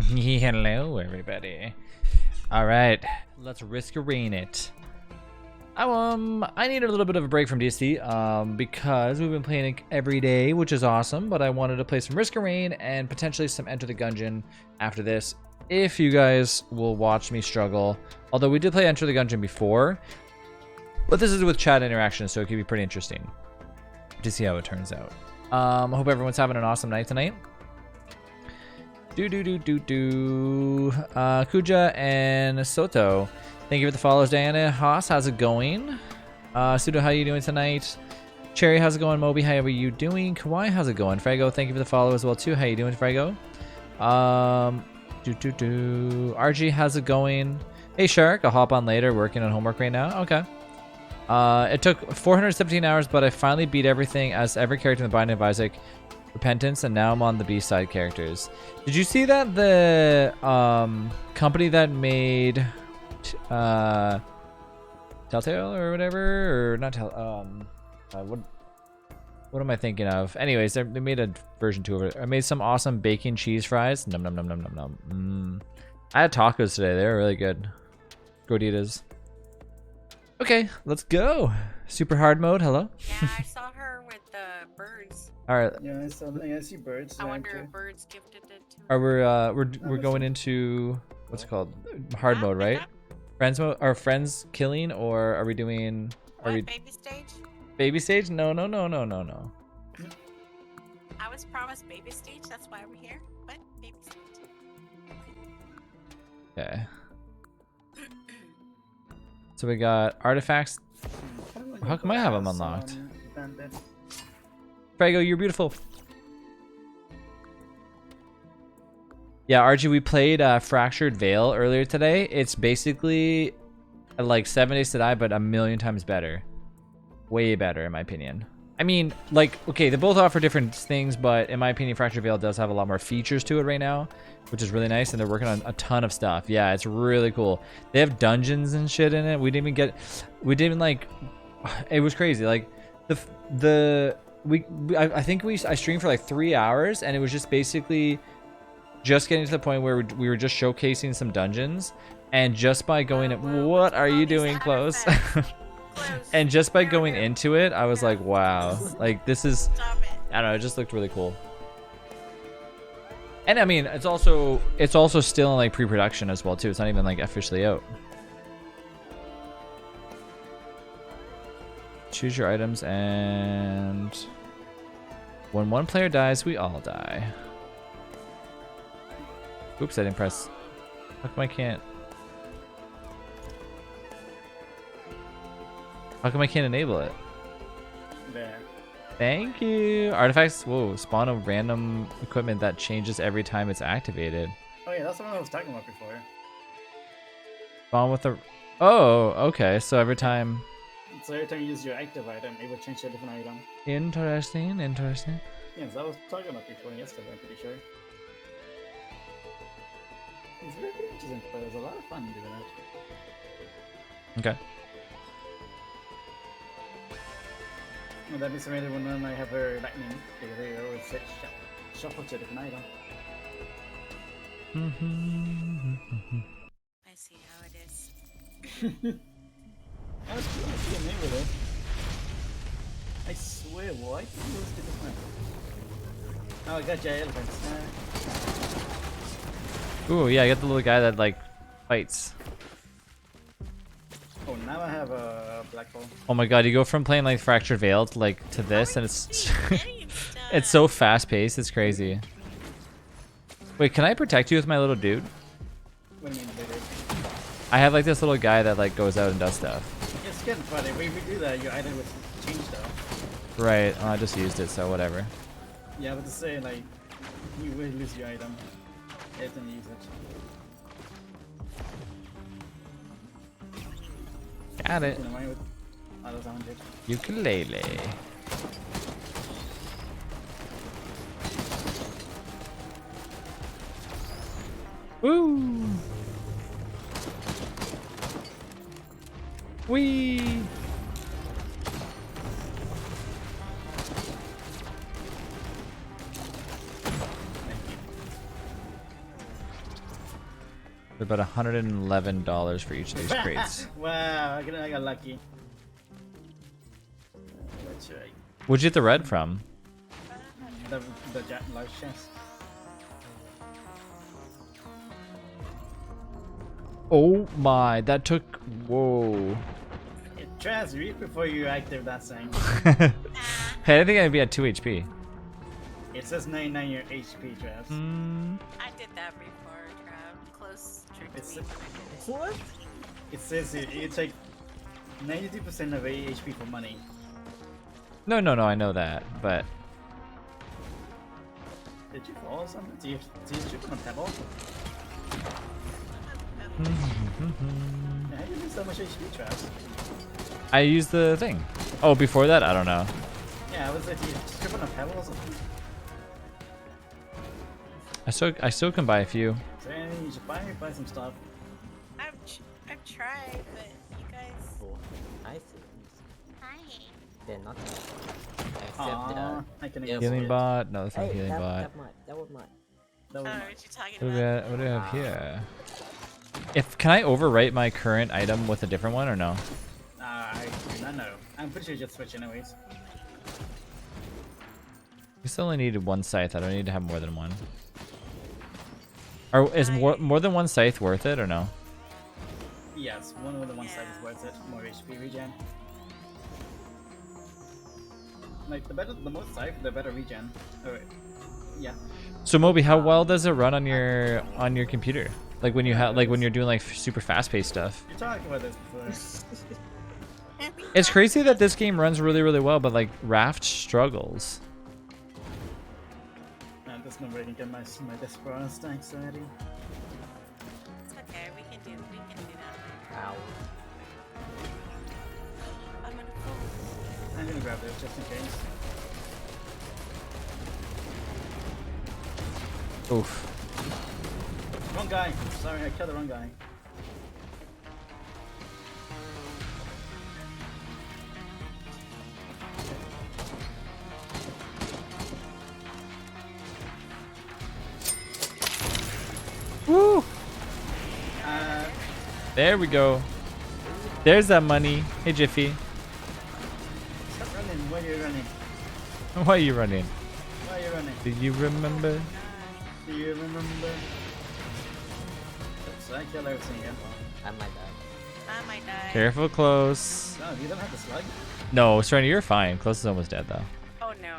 Hello, everybody. All right, let's risk-a-rain it. I need a little bit of a break from DST, because we've been playing it every day, which is awesome. But I wanted to play some Risk-a-Rain and potentially some Enter the Gungeon after this, if you guys will watch me struggle. Although we did play Enter the Gungeon before, but this is with chat interaction, so it could be pretty interesting to see how it turns out. I hope everyone's having an awesome night tonight. Kuja and Soto, thank you for the follows. Diana Haas, how's it going? Sudo, how you doing tonight? Cherry, how's it going? Moby, how are you doing? Kawhi, how's it going? Frago, thank you for the follow as well too. How you doing, Frago? RG, how's it going? Hey Shark, I'll hop on later, working on homework right now. Okay. It took 417 hours, but I finally beat everything as every character in the Binding of Isaac, Repentance, and now I'm on the B-side characters. Did you see that the company that made Telltale or whatever, or not what am I thinking of? Anyways, they made a version 2 of it. I made some awesome bacon cheese fries. Num num num num num num. I had tacos today. They were really good. Gorditas. Okay, let's go. Super hard mode. Hello. Yeah, I saw her with the birds. All right. Yeah, I see birds. I wonder if birds gifted it to Are her. we're going into what's it called? Hard mode, right? Friends mode. Are friends killing, or are we doing? Baby stage? Baby stage? No. No. I was promised baby stage. That's why we're here. But baby stage. Okay. So we got artifacts. How come I have them unlocked? Frago, you're beautiful. Yeah, RG, we played Fractured Veil earlier today. It's basically like 7 Days to Die, but a million times better. Way better, in my opinion. I mean, like, okay, they both offer different things, but in my opinion, Fractured Veil does have a lot more features to it right now, which is really nice, and they're working on a ton of stuff. Yeah, it's really cool. They have dungeons and shit in it. It was crazy. Like, I streamed for like 3 hours, and it was just basically just getting to the point where we were just showcasing some dungeons, and just by going, what are you doing, Close? And just by going into it, I was like, wow, like this is, I don't know, it just looked really cool. And I mean, it's also still in like pre-production as well too. It's not even like officially out. Choose your items, and when one player dies, we all die. Oops, I didn't press. How come I can't? How come I can't enable it? There. Thank you. Artifacts, whoa, spawn a random equipment that changes every time it's activated. Oh yeah, that's the one I was talking about before. Spawn with a, oh, okay, so every time. So every time you use your active item, it will change to a different item. Interesting. Yes, I was talking about before yesterday, I'm pretty sure. It's very interesting, but there's a lot of fun doing that. Okay. Well, that means maybe when I have her lightning, they always shuffle to a different item. I see how it is. I was see a name with it. I swear, why did you lose to different? Oh, I got your elephants. Ooh, yeah, I got the little guy that like fights. Oh, now I have a black hole. Oh my god, you go from playing like Fractured Veil to like to this, and it's it's so fast paced, it's crazy. Wait, can I protect you with my little dude? What do you mean, baby? I have like this little guy that like goes out and does stuff. It's getting funny. When we do that, your item would change though. Right, well, I just used it, so whatever. Yeah, but to say like, you will lose your item every time you use it. Got it. Ukulele. Woo! Wee! They're about $111 for each of these crates. Wow, I got lucky. That's right. Where'd you get the red from? The large chest. Oh my, that took... Whoa. Travis, read before you active that thing. Hey, I think I'd be at 2 HP. It says 99 your HP, Travis. I did that before, Trav. Close trick to me. What? It says you take 92% of HP for money. No, I know that, but... Did you fall or something? Do you trip on a pebble? How do you lose so much HP, Travis? I used the thing. Oh, before that? I don't know. Yeah, I was like, do you trip on a pebble or something? I still can buy a few. So you should buy some stuff. I've tried, but you guys. Oh, I see. Hi. They're not. Except Aww, I can Yeah, Healing it. bot? No, that's not hey, healing bot. that was mine. That Oh, was what you talking What do, we about? got, what do we have here? Can I overwrite my current item with a different one or no? I do not know. I'm pretty sure you just switch anyways. We still only needed one scythe. I don't need to have more than one. Is more than one scythe worth it or no? Yes, one of the one side is worth it. More HP regen. Like the more scythe, the better regen. Oh, yeah. So Moby, how well does it run on your computer? Like when you have when you're doing like super fast-paced stuff. You talked about this before. It's crazy that this game runs really well, but like Raft struggles. There's no way I can get my Desperado stacks already. It's okay. We can do that. Ow. I'm gonna go. I'm gonna grab this just in case. Oof. Wrong guy. Sorry, I killed the wrong guy. Woo! Uh, There we go. There's that money. Hey Jiffy. stop running. Where are you running? Why are you running? Why are you running? Do you remember? Do you remember? Oops, I killed everything again. I might die. I might die. Careful, close. No, you don't have the slug. No, Serena, you're fine. Close is almost dead though. Oh no,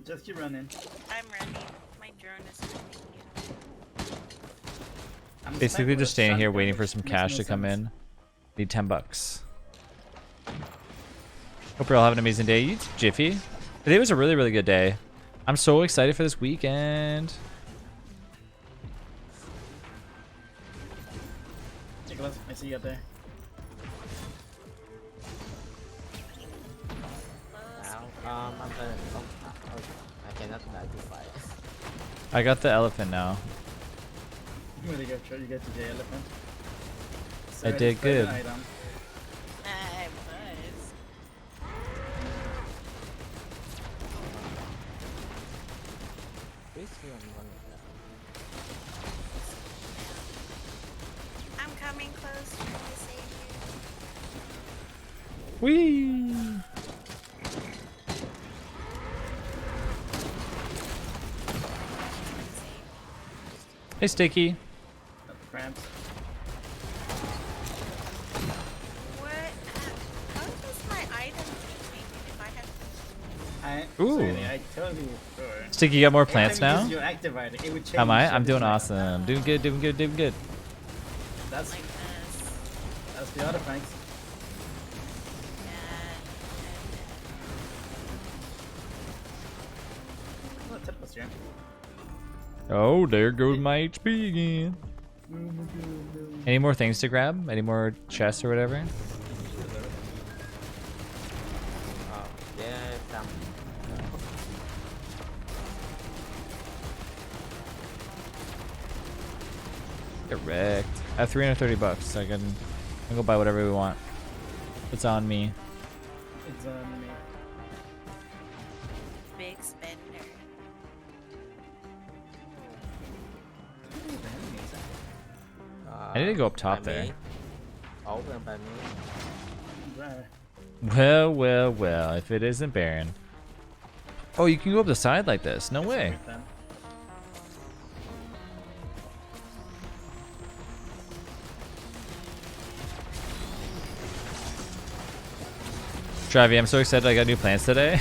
Just keep running. I'm running. My drone is running. I'm Basically sniping just with staying here shotgun, waiting for which some makes cash no to come sense. in. Need $10. Hope you're all having an amazing day. You too, Jiffy. Today was a really good day. I'm so excited for this weekend. Nicholas, I see you up there. Ow. I'm gonna. Oh, I cannot die to fire. I got the elephant now. Where did you go? You get to the elephant. I did good. Item. I was. Please be on one of I'm coming close trying to save you. Whee! Hey, Sticky. Got the crabs. What? How does my item keep me if I have? Ooh. Sorry, I told you before. Sticky, you got more Every plants time you now? use your activator, it would change. Am I? I'm doing everything. awesome. Doing good. That's Like this. that's the other thanks. Oh, tip was here. Oh, there goes my HP again. Any more things to grab? Any more chests or whatever? yeah, some. Get wrecked. I have $330, so I can go buy whatever we want. It's on me. It's on me. Big spender. What the hell I need to go up top by there. me. Over by me. Where? Well, well, well, if it isn't Baron. Oh, you can go up the side like this. No way. With them. Travi, I'm so excited I got new plans today.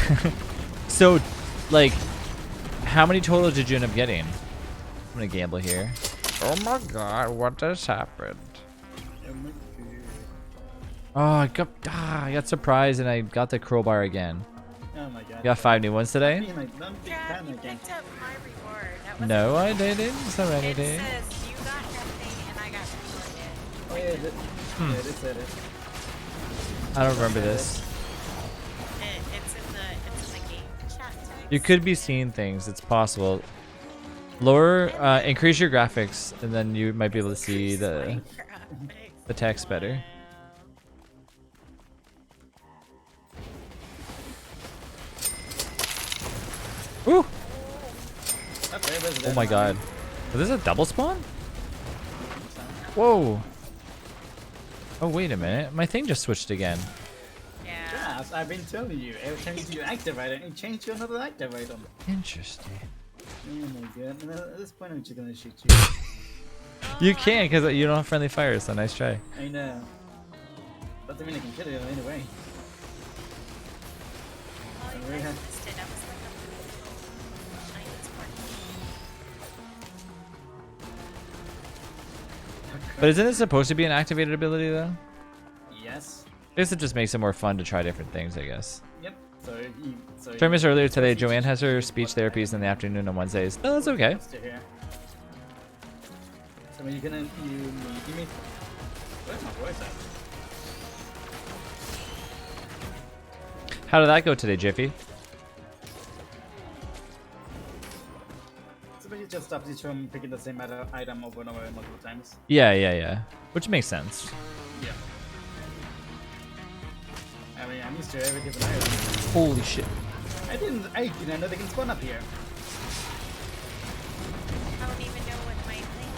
So, like, how many total did you end up getting? I'm gonna gamble here. Oh my god, what just happened? Oh my Oh, I got surprised and I got the crowbar again. God. Oh my god. You got 5 new ones today? Being like, don't be Yeah, kind you again. picked up my reward. That was No, I didn't. It Serenity. says you got nothing and I got rewarded. Oh yeah, yeah, they said it. I don't remember this. It's in the game chat text. You could be seeing things. It's possible. Lower, increase your graphics, and then you might be able to see the text better. Woo! Okay, there's Oh that my one. god. Is this a double spawn? Whoa. Oh, wait a minute. My thing just switched again. Yeah. Yes, I've been telling you. Every time you activate it, it changes to another activator. Interesting. Oh my god. And at this point, I'm just gonna shoot you. You can't because you don't have friendly fire, so nice try. I know. Doesn't mean I can kill it anyway. Oh, you really guys have- missed it. I was like a Chinese party. But isn't it supposed to be an activated ability, though? Yes. I guess it just makes it more fun to try different things, I guess. Yep. So So I missed earlier today, Joanne has her speech therapies in the afternoon on Wednesdays. No, that's okay. Still here. So when you're gonna you mean where's my voice at? How did that go today, Jiffy? So when you just stop you from picking the same item over and over multiple times. Yeah. Which makes sense. Yeah. I mean, I'm used to every different item. Holy shit. I didn't know they can spawn up here. I don't even know what my thing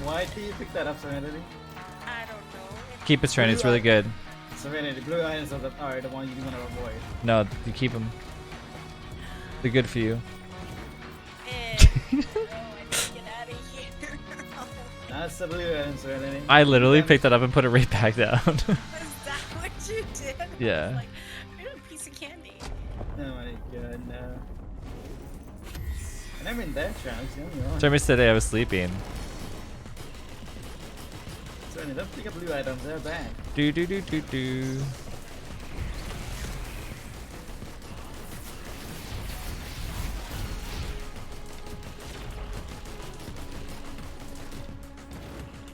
is. Why did you pick that up, Serenity? I don't know. Keep it trending, it's really good. Serenity, blue items are the one you want to avoid. No, you keep them. They're good for you. I need to get out of here. That's the blue items, Serenity. I literally picked that up and put it right back down. Is that what you did? Yeah. I was like, I got a piece of candy. Oh my god, no. And I'm in that trunks, the only one. Sorry, missed today, I was sleeping. Serenity, don't pick up blue items, they're bad. Do.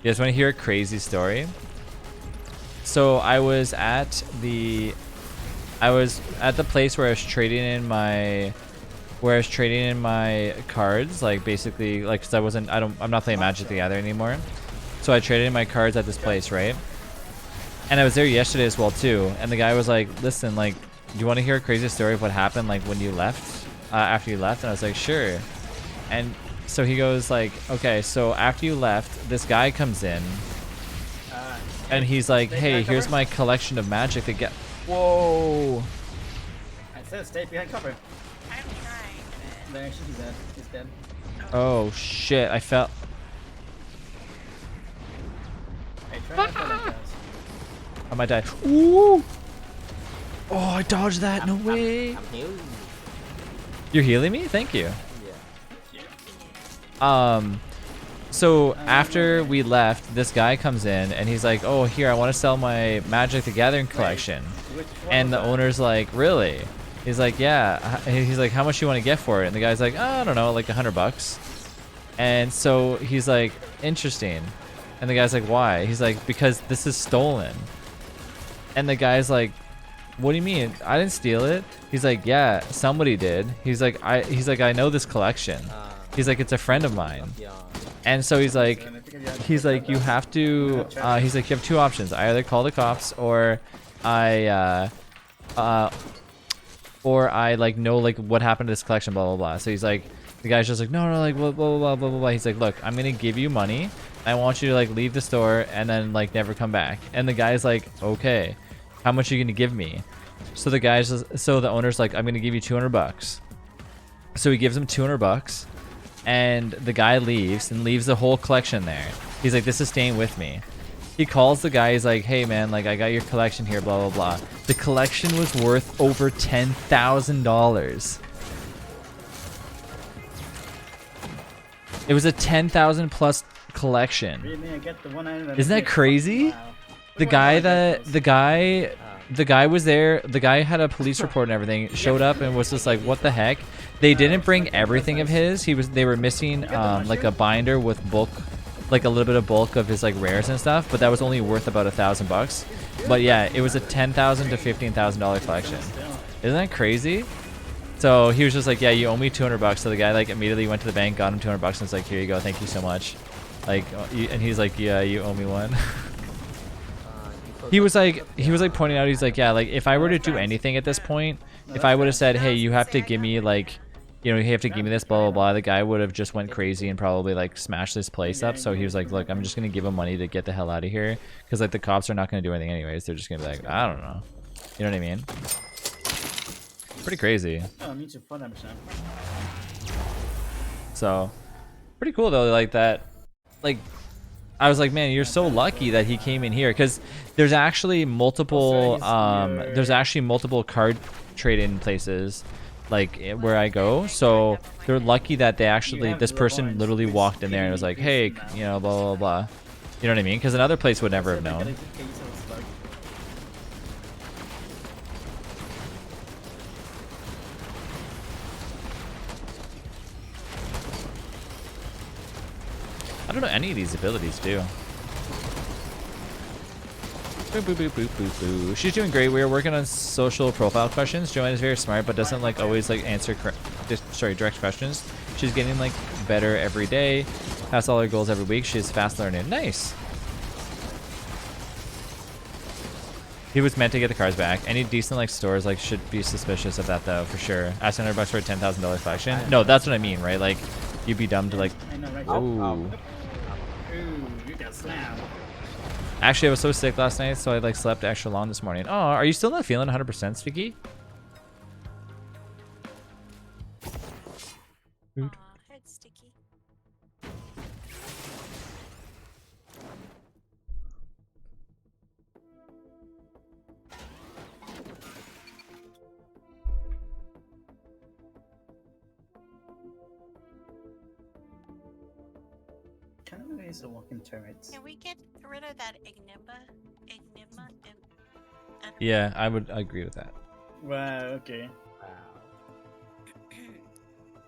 You guys want to hear a crazy story? So I was at the place where I was trading in my cards, like basically, like, cause I'm not playing Magic the Gathering anymore. So I traded in my cards at this place, right? And I was there yesterday as well too. And the guy was like, "Listen, like, do you want to hear a crazy story of what happened, like, when you left, after you left?" And I was like, "Sure." And so he goes like, "Okay, so after you left, this guy comes in, and he's like, hey, here's my collection of Magic to get." Whoa. I said stay behind cover. I'm trying. There, she's dead. She's dead. Oh shit! I felt. Hey, try not to like us. I might die. Ooh. Oh, I dodged that. No way. I'm healing. You're healing me? Thank you. Yeah. So after we left, this guy comes in and he's like, "Oh, here, I want to sell my Magic the Gathering collection." Which one And was the that? owner's like, "Really?" He's like, "Yeah." He's like, "How much do you want to get for it?" And the guy's like, "Oh, I don't know, like $100." And so he's like, "Interesting." And the guy's like, "Why?" He's like, "Because this is stolen." And the guy's like, "What do you mean? I didn't steal it." He's like, "Yeah, somebody did." He's like, I know this collection." He's like, "It's a friend of mine." Yeah. And so he's like, And I think I got- you have to, he's like, you have two options. I either call the cops or I like know like what happened to this collection, blah, blah, blah. So he's like, The guy's just like, no, like blah blah blah blah blah blah. He's like, look, I'm gonna give you money. I want you to like leave the store and then like never come back. And the guy's like, okay, how much are you gonna give me? So the owner's like, I'm gonna give you 200 bucks. So he gives him 200 bucks, and the guy leaves and leaves the whole collection there. He's like, this is staying with me. He calls the guy. He's like, hey man, like I got your collection here, blah blah blah. The collection was worth over $10,000. It was a 10,000 plus collection. Really? I get the one item. Isn't that crazy? Wow. The guy was there. The guy had a police report and everything. Showed up and was just like, "What the heck?" They didn't bring everything of his. They were missing like a binder with bulk, like a little bit of bulk of his like rares and stuff. But that was only worth about $1,000. But yeah, it was a $10,000 to $15,000 collection. Isn't that crazy? So he was just like, "Yeah, you owe me 200 bucks." So the guy like immediately went to the bank, got him 200 bucks, and was like, "Here you go, thank you so much." Like, and he's like, "Yeah, you owe me one." He was like pointing out, he's like, yeah, like if I were to do anything at this point, if I would have said, hey, you have to give me like, you know, you have to give me this, blah blah blah, the guy would have just went crazy and probably like smashed this place up. So he was like, look, I'm just gonna give him money to get the hell out of here, because like the cops are not gonna do anything anyways. They're just gonna be like, I don't know, you know what I mean? Pretty crazy. Oh, me too. 100%. So pretty cool though, like that, like I was like, man, you're so lucky that he came in here, because there's actually multiple card trade-in places like where I go. So they're lucky that they actually, this person literally walked in there and was like, hey, you know, blah blah blah. You know what I mean? Because another place would never have known. I don't know any of these abilities, do. Boo, boo, boo, boo, boo, boo. She's doing great. We are working on social profile questions. Joanne is very smart, but doesn't like always like answer direct questions. She's getting like better every day. Pass all her goals every week. She's fast learning. Nice. He was meant to get the cars back. Any decent like stores like should be suspicious of that though, for sure. Ask 100 bucks for a $10,000 collection. No, that's what I mean, right? Like you'd be dumb to like. I know, right? Ooh. Ooh, you got slammed. Actually, I was so sick last night, so I like slept extra long this morning. Oh, are you still not feeling 100%, Sticky? Head sticky. Kind of ways to walk in turrets. Can we get rid of that enigma? Yeah, I would agree with that. Wow. Okay. Wow.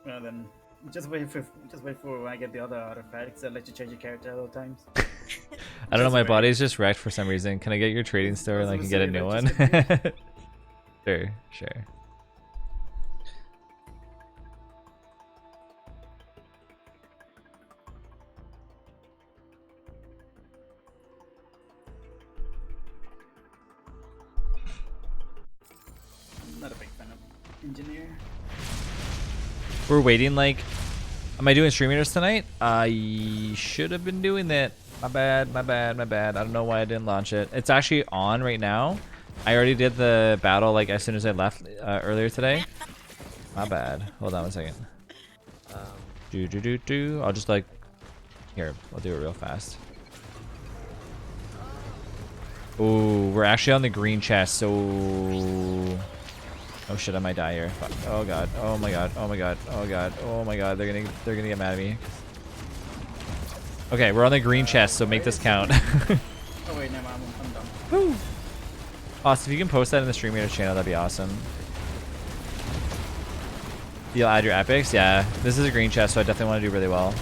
Well then, just wait for when I get the other artifacts. I'll let you change your character at all times. I don't know, my body's just wrecked for some reason. Can I get your trading store and I can get a new one? Sure, sure. I'm not a big fan of engineer. We're waiting like... Am I doing streamers tonight? I should have been doing that. My bad, my bad, my bad. I don't know why I didn't launch it. It's actually on right now. I already did the battle like as soon as I left earlier today. My bad. Hold on one second. I'll just like... Here, I'll do it real fast. Ooh, we're actually on the green chest, so... Oh shit, I might die here. Fuck. Oh god. Oh my god. Oh my god. Oh god. Oh my god. They're gonna get mad at me. Okay, we're on the green chest, so make this count. Oh wait, never mind. I'm done. Woo! Austin, if you can post that in the streamer channel, that'd be awesome. You'll add your epics? Yeah. This is a green chest, so I definitely want to do really well.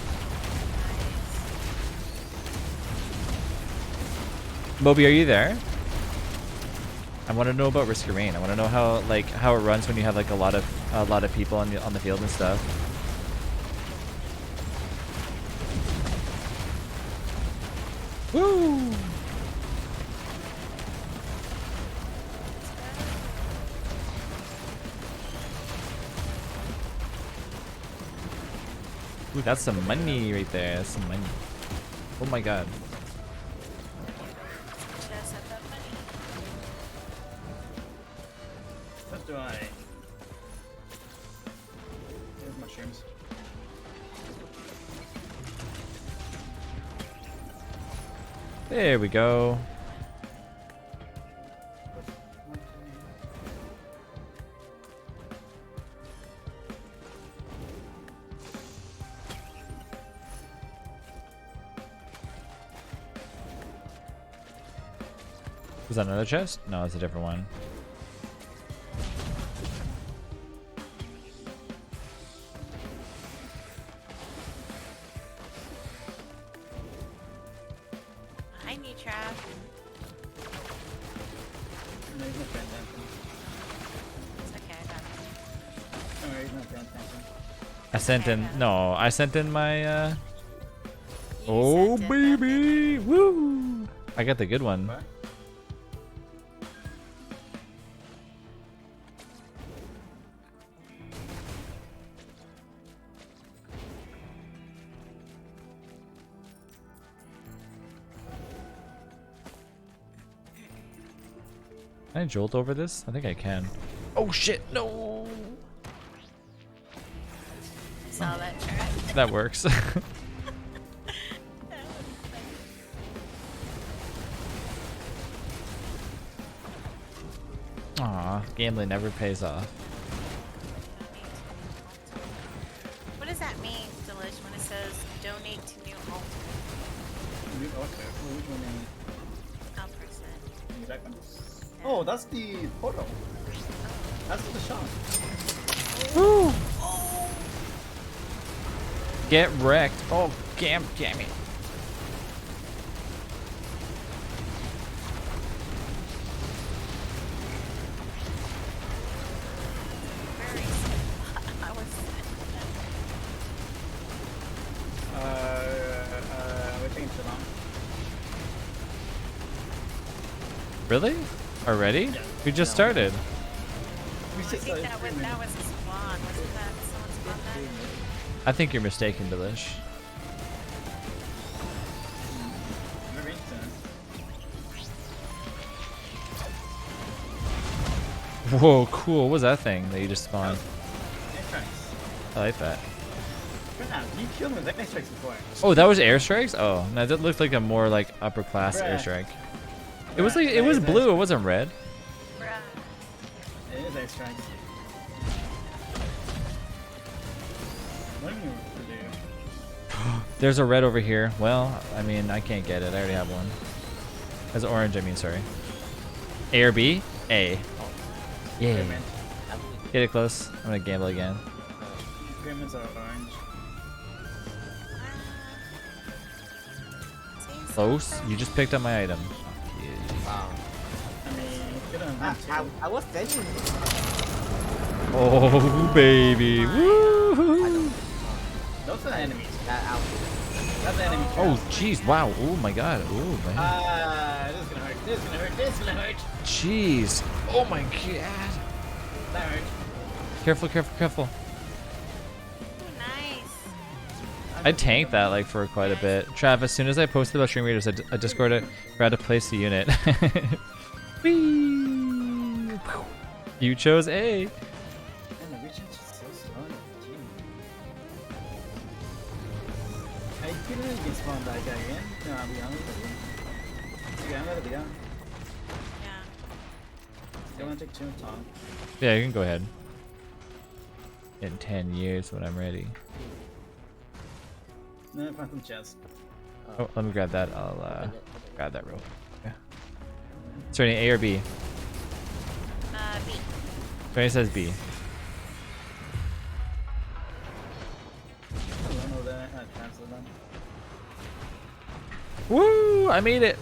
Moby, are you there? I want to know about Risk Your Rain. I want to know how it runs when you have like a lot of people on the field and stuff. Woo! Ooh, that's some money right there. That's some money. Oh my god. Just have that money. What do I? There's mushrooms. There we go. Is that another chest? No, it's a different one. I need trap. No, he's not paying attention. It's okay, I got it. No, he's not paying attention. I sent in. No, I sent in my. You Oh sent it, baby! Woo! I got the good one. What? Can I jolt over this? I think I can. Oh shit! No. Saw that trap. That works. Aw, gambling never pays off. What does that mean, Delish, when it says donate to new altar? Okay, well, which one is I'll press it. it? That one? Oh, that's the portal. That's the shop. Woo! Get wrecked. Oh, damn it. Very I was We're taking too long. Really? Already? Yeah. We just started. We I just think started that 3 was minutes. a spawn. Wasn't that someone spawned that? I think you're mistaken, Delish. Very soon. Whoa, cool. What was that thing that you just spawned? Airstrikes. I like that. Crap, you killed me with airstrikes before. Oh, that was airstrikes? Oh, no, that looked like a more like upper class Bruh. airstrike. It was like it was blue. It wasn't red. Bruh. It is airstrikes. What do you do? There's a red over here. Well, I mean, I can't get it. I already have one. As orange, I mean, sorry. A or B? A. Yeah. Pyramids. Get it close. I'm gonna gamble again. Pyramids are orange. Seems Close? You just picked up my item. Wow. I mean, you could have I was standing. Oh, baby. Woo! Those are enemies. That out. That's the enemy. Oh, jeez. Wow. Oh, my God. Oh, man. This is gonna hurt. This is gonna hurt. This is gonna hurt. Jeez. Oh, my God. That hurt. Careful, careful, careful. Ooh, nice. I tanked that like for quite a bit. Trav, as soon as I posted about stream readers, I Discord it, forgot to place the unit. Whee! You chose A. Man, the region's just so slow. Gee. I couldn't even spawn that guy again. No, I'll be honest with you. Yeah, I'm gonna be on. Yeah. Don't wanna take too long. Yeah, you can go ahead. In 10 years when I'm ready. No, I found some chest. Oh, let me grab that. I'll grab that real quick. Yeah. Sorry, A or B? B. Sorry, it says B. I don't know that. I cancel them. Woo! I made it.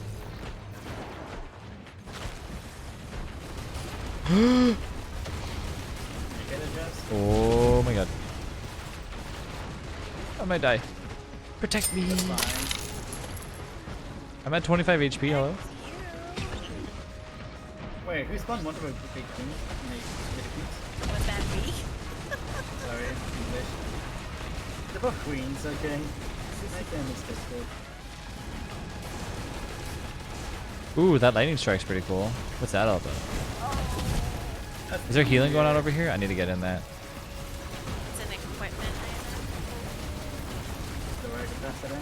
You get a chest? Oh my God. I might die. Protect me. Fine. I'm at 25 HP. Hello. Wait, who spawned one of our big things? Was that B? Sorry, English. They're both queens, okay. I can mistake it. Ooh, that lightning strike's pretty cool. What's that all about? Is there healing going on over here? I need to get in that. It's an equipment item. The way I can pass that in.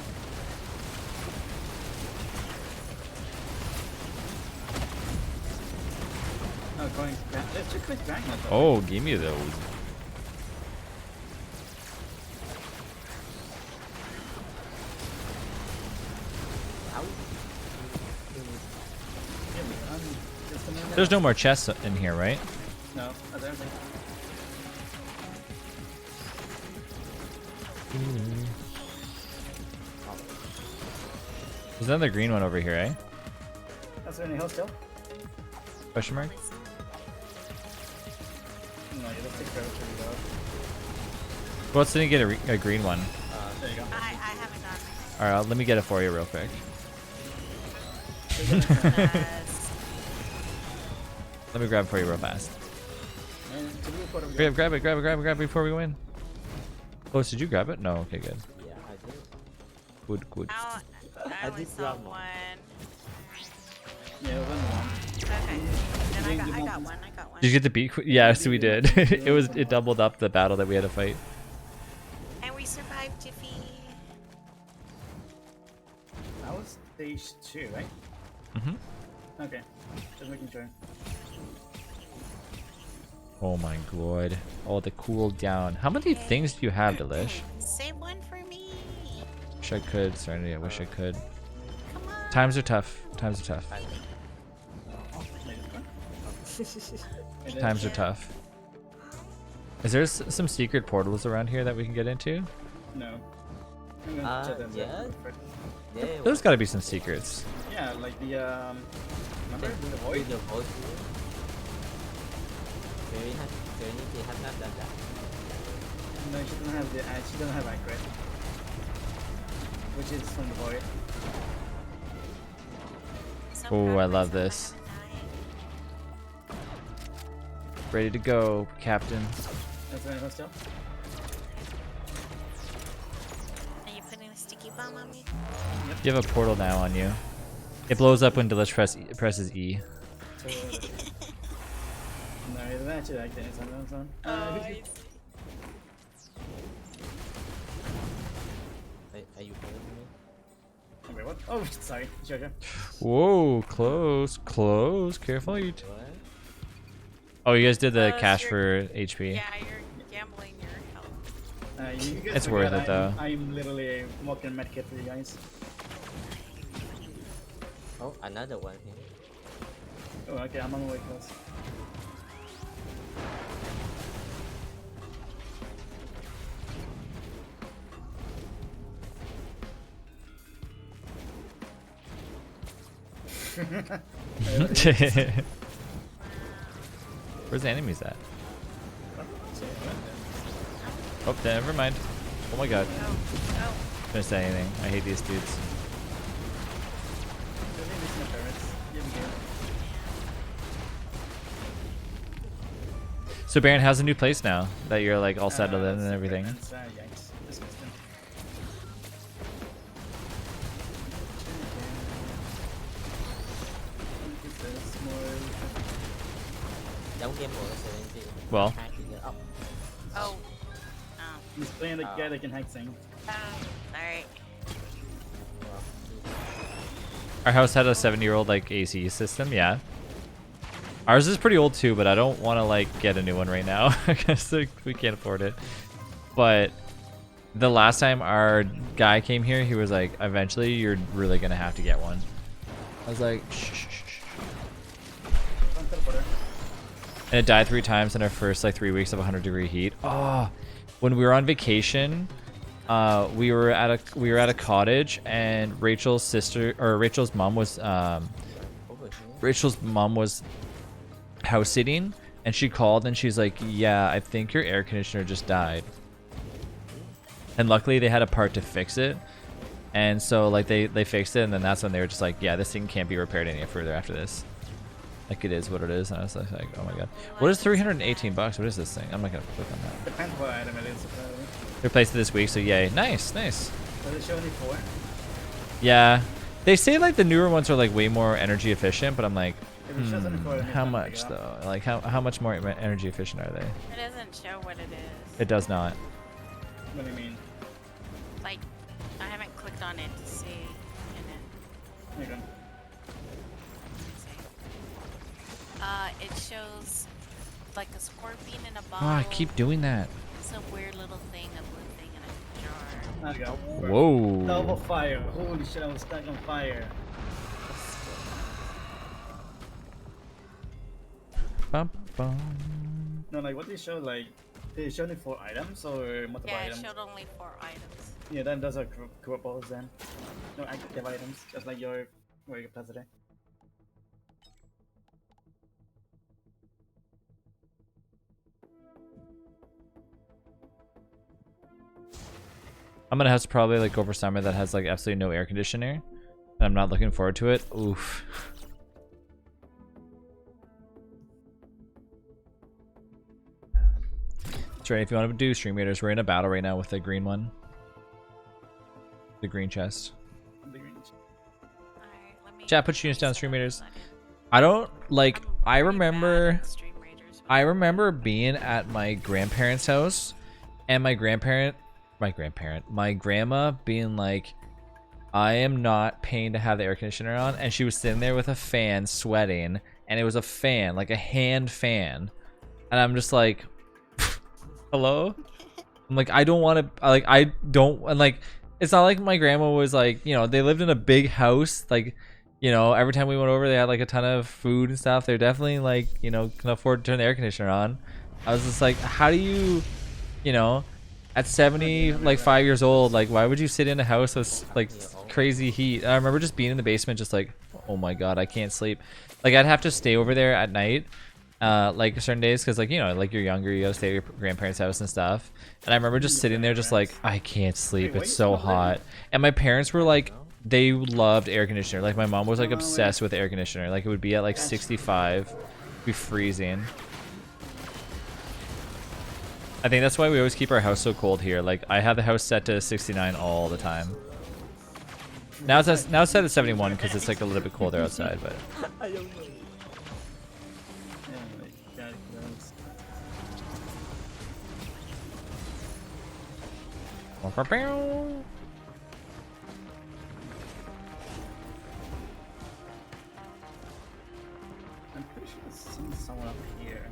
Oh, going back. Let's check this back. Oh, give me those. Ow. There's no more chests in here, right? No, I don't think. There's another green one over here, eh? That's any hill still? Question mark? No, you let's take care of it. Well, let's get a green one. There you go. I haven't gotten it. Alright, let me get it for you real quick. Yes. Let me grab it for you real fast. And to do what we Grab it before we go in. Oh, did you grab it? No, okay, good. Yeah, I did. Good. I I only did saw grab one. one. Yeah, one. Okay. Then I got one. Did you get the beat? Yes, we did. It doubled up the battle that we had to fight. And we survived Jiffy. That was stage 2, right? Mm-hmm. Okay. Just making sure. Oh my god. Oh, the cooldown. How many things do you have, Delish? Save one for me. Wish I could. Serenity, I wish I could. Come on. Times are tough. Times are tough. Times are tough. Is there some secret portals around here that we can get into? No. I'm gonna check them yeah. first. Yeah, There's gotta be some secrets. Yeah, like the remember the void? The void. Serenity has not done that. No, she doesn't have the she doesn't have accurate. Which is from the void. Some Oh, I progress love on this. dying. Ready to go, Captain. That's what I still. Are you putting a sticky bomb on me? You have a portal now on you. It blows up when Delish presses E. So, no, it's actually like this. Oh, I see. Are you following me? Wait, what? Oh, sorry. Sure. Whoa, close. Careful. What? Oh, you guys did the Oh, cash sure. for HP. Yeah, you're gambling your health. You guys It's forget worth it, though. I'm literally a walking medkit for you guys. Oh, another one here. Oh, okay, I'm on my way close. Where's the enemies at? Oh, never mind. Oh my god. Oh, Don't say anything. I hate these dudes. So Baron, how's the new place now that you're like all settled in and everything? Don't gamble with Serenity. Well, Hack it up. oh. He's playing the guy that can hack things. Alright. Well, our house had a 7-year-old like AC system, yeah. Ours is pretty old too, but I don't want to like get a new one right now because like, we can't afford it. But the last time our guy came here, he was like, eventually you're really gonna have to get one. I was like, shh. And it died 3 times in our first like 3 weeks of 100-degree heat. Oh, when we were on vacation, we were at a cottage, and Rachel's mom was house sitting, and she called and she's like, yeah, I think your air conditioner just died. And luckily they had a part to fix it, and so like they fixed it, and then that's when they were just like, yeah, this thing can't be repaired any further after this. Like, it is what it is. And I was like, oh my god. What is $318? What is this thing? I'm not gonna click on that. Depends what item it is. Replaced it this week, so yay. Nice, nice. Does it show only 4? Yeah. They say like the newer ones are like way more energy efficient, but I'm like, If it shows only 4, then how it's much not big up. though? Like how much more energy efficient are they? It doesn't show what it is. It does not. What do you mean? Like, I haven't clicked on it to see in it. There you go. It shows like a scorpion in a Oh, bottle. I keep doing that. Some weird little thing, a blue thing in a jar. There you go. Whoa. Double fire. Holy shit, I was stuck on fire. Bum, bum. No, like, what did it show? Like, did it show only 4 items or multiple Yeah, it items? showed only 4 items. Yeah, then those are corruptibles then. No active items, just like your capacity. I'm gonna have to probably like go for summer that has like absolutely no air conditioner. And I'm not looking forward to it. Oof. That's right, if you want to do stream raiders, we're in a battle right now with the green one. The green chest. Alright, let me. Chat, put units down, stream raiders. I don't like I remember I remember being at my grandparents' house and my grandma being like, I am not paying to have the air conditioner on, and she was sitting there with a fan sweating, and it was a fan, like a hand fan, and I'm just like, hello? I'm like, I don't want to, like, I don't, and like, it's not like my grandma was like, you know, they lived in a big house, like, you know, every time we went over, they had like a ton of food and stuff. They're definitely like, you know, can afford to turn the air conditioner on. I was just like, how do you, you know, at 70, like 5 years old, like why would you sit in a house with like crazy heat? And I remember just being in the basement, just like, oh my god, I can't sleep. Like I'd have to stay over there at night, like certain days, because like, you know, like you're younger, you gotta stay at your grandparents' house and stuff. And I remember just sitting there, just like, I can't sleep. It's so hot. And my parents were like, they loved air conditioner. Like my mom was like obsessed with air conditioner. Like it would be at like 65, be freezing. I think that's why we always keep our house so cold here. Like I have the house set to 69 all the time. Now it's set at 71 because it's like a little bit colder outside, but Yeah, like, God, gross. I'm pretty sure it's seen someone up here.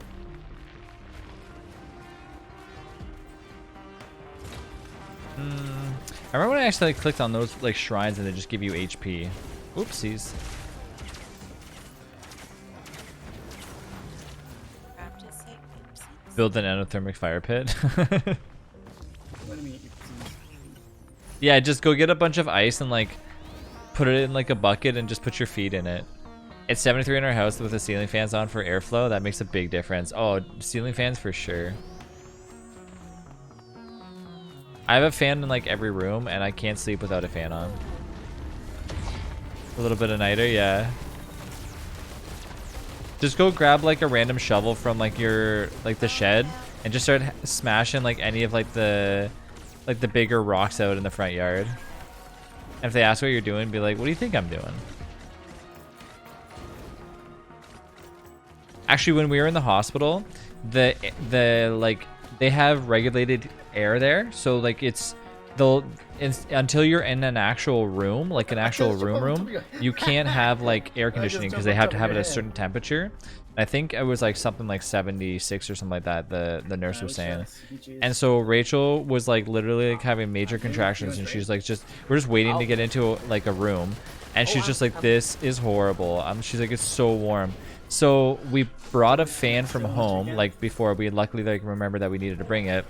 I remember when I actually clicked on those like shrines and they just give you HP. Oopsies. Grab to say oopsies. Build an endothermic fire pit. What do you mean? Yeah, just go get a bunch of ice and like put it in like a bucket and just put your feet in it. It's 73 in our house with the ceiling fans on for airflow. That makes a big difference. Oh, ceiling fans for sure. I have a fan in like every room and I can't sleep without a fan on. A little bit of niter, yeah. Just go grab like a random shovel from like your like the shed and just start smashing like any of like the bigger rocks out in the front yard. And if they ask what you're doing, be like, what do you think I'm doing? Actually, when we were in the hospital, the like they have regulated air there, so like until you're in an actual room, like an actual room, you can't have like air conditioning because they have to have it at a certain temperature. I think it was like something like 76 or something like that. The nurse was saying, and so Rachel was like literally like having major contractions, and she's like, we're just waiting to get into like a room, and she's just like, this is horrible. She's like, it's so warm. So we brought a fan from home like before. We luckily like remembered that we needed to bring it.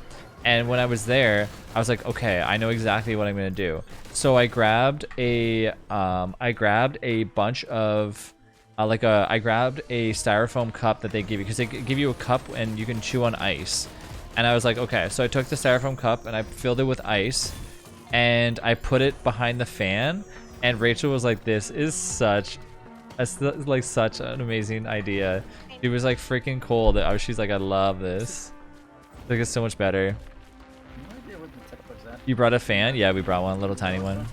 And when I was there, I was like, okay, I know exactly what I'm gonna do. So I grabbed a bunch of I grabbed a styrofoam cup that they give you because they give you a cup and you can chew on ice. And I was like, okay, so I took the styrofoam cup and I filled it with ice and I put it behind the fan. And Rachel was like, this is such an amazing idea. It was like freaking cold. She's like, I love this. Like it's so much better. No idea what to You brought a fan? Yeah, we brought one, a little tiny one.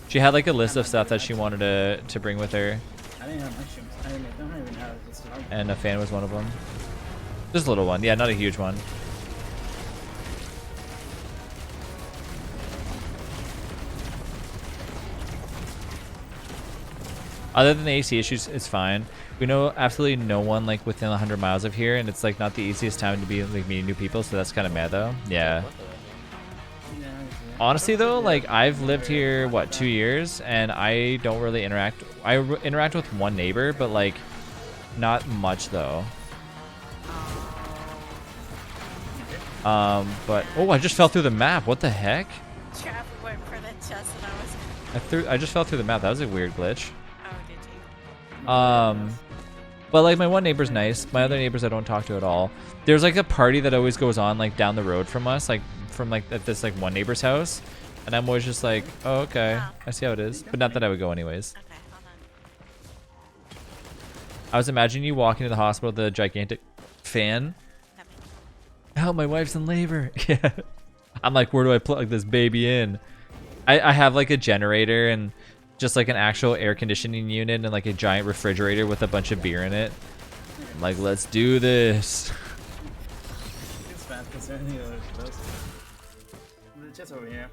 She had like a list of stuff that she wanted to bring with her, I didn't have mushrooms. I don't even have this. and a fan was one of them. Just a little one. Yeah, not a huge one. Other than the AC issues, it's fine. We know absolutely no one like within 100 miles of here, and it's like not the easiest time to be like meeting new people, so that's kind of mad though. Yeah. Honestly though, like I've lived here what 2 years, and I don't really interact. I interact with one neighbor, but like not much though. But oh, I just fell through the map. What the heck? Trav went for the chest and I was. I just fell through the map. That was a weird glitch. Oh, did you? But like my one neighbor's nice. My other neighbors I don't talk to at all. There's like a party that always goes on like down the road from us, like from like at this like one neighbor's house, and I'm always just like, oh okay, I see how it is. But not that I would go anyways. Okay, hold on. I was imagining you walking to the hospital with a gigantic fan. Oh, my wife's in labor. Yeah. I'm like, where do I plug this baby in? I have like a generator and just like an actual air conditioning unit and like a giant refrigerator with a bunch of beer in it. I'm like, let's do this. It's fast concerning close. Just over here.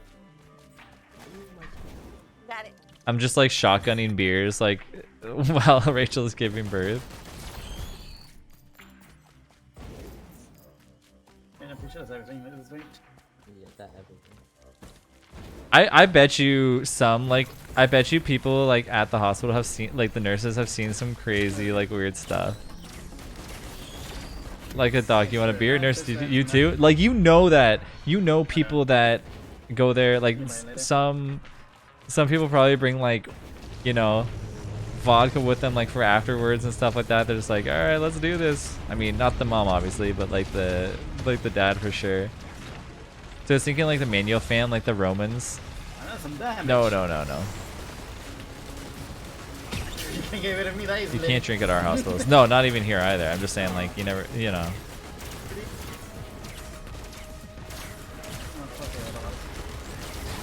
Got it. I'm just like shotgunning beers like while Rachel is giving birth. And I'm pretty sure that's everything that is right. Yeah, that everything. I bet you I bet you people like at the hospital have seen, like the nurses have seen some crazy like weird stuff. Like a dog, you want a beer? Nurse, you too? Like you know people that go there, like some people probably bring like, you know, vodka with them like for afterwards and stuff like that. They're just like, all right, let's do this. I mean, not the mom obviously, but like the dad for sure. So I was thinking like the manual fan, like the Romans. No. You can get rid of me that You easily. can't drink at our hospitals. No, not even here either. I'm just saying like you never, you know.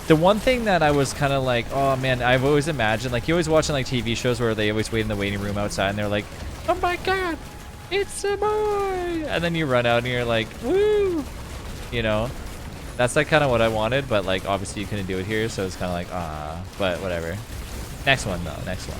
The one thing that I was kind of like, oh man, I've always imagined, like you always watching like TV shows where they always wait in the waiting room outside and they're like, oh my god, it's a boy, and then you run out and you're like, woo, you know. That's like kind of what I wanted, but like obviously you couldn't do it here, so it's kind of like but whatever. Next one though, next one.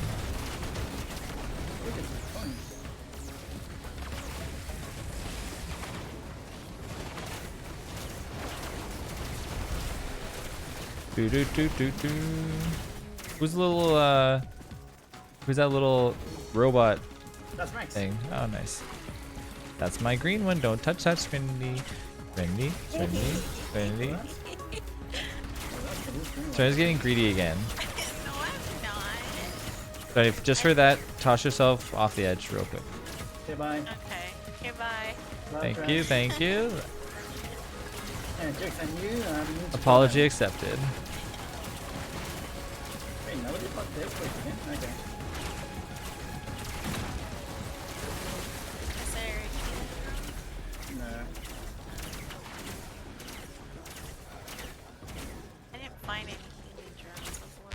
Who's that little robot That's Max. thing? Oh, nice. That's my green one. Don't touch that, Swindy. Swindy. Swindy's getting greedy again. No, I'm not. But if, just for that, toss yourself off the edge real quick. Okay, bye. Okay. Okay, bye. Love, Thank friends. you, thank you. And jokes on you. Apology accepted. Wait, nobody bought this? Wait, again? Okay. Is there a No. I didn't find any healing germs before.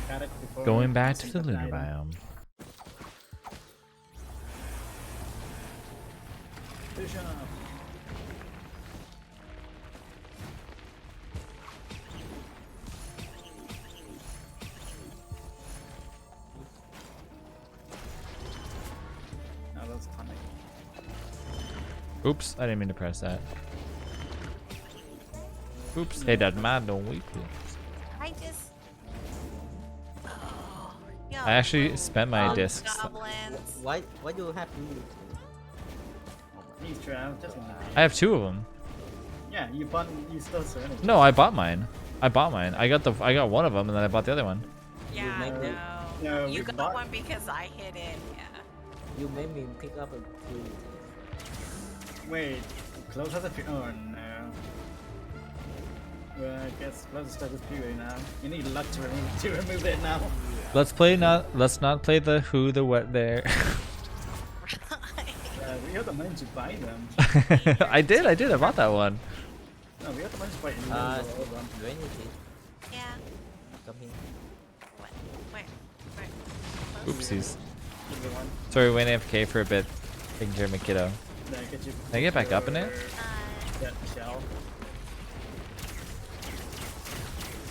Got it before. Going back to the Something lunar died. biome. Push up. No, that's tonic. Oops, I didn't mean to press that. Oops, hey dad, man, don't weep. I just. Oh, yo, I actually spent my those discs. Goblins. Why do you have me? Please, Trav. Just I have 2 of them. yeah, you bought. You still surrendered. No, I bought mine. I got one of them, and then I bought the other one. Yeah, make no. it- No, You we got bought- one because I hit it. Yeah. You made me pick up a tree. Wait, close has a few. Oh no. Well, I guess close stuff is pure now. You need luck to remove it now. Let's not play the who, the what there. We have the money to buy them. I did. I bought that one. No, we got the most fight in the Uh, world. when is it Yeah. coming? What? Where? Oopsies. Number one. Sorry, we went AFK for a bit. Taking care of my kiddo. Then get you. Can I get back up in it? That shell.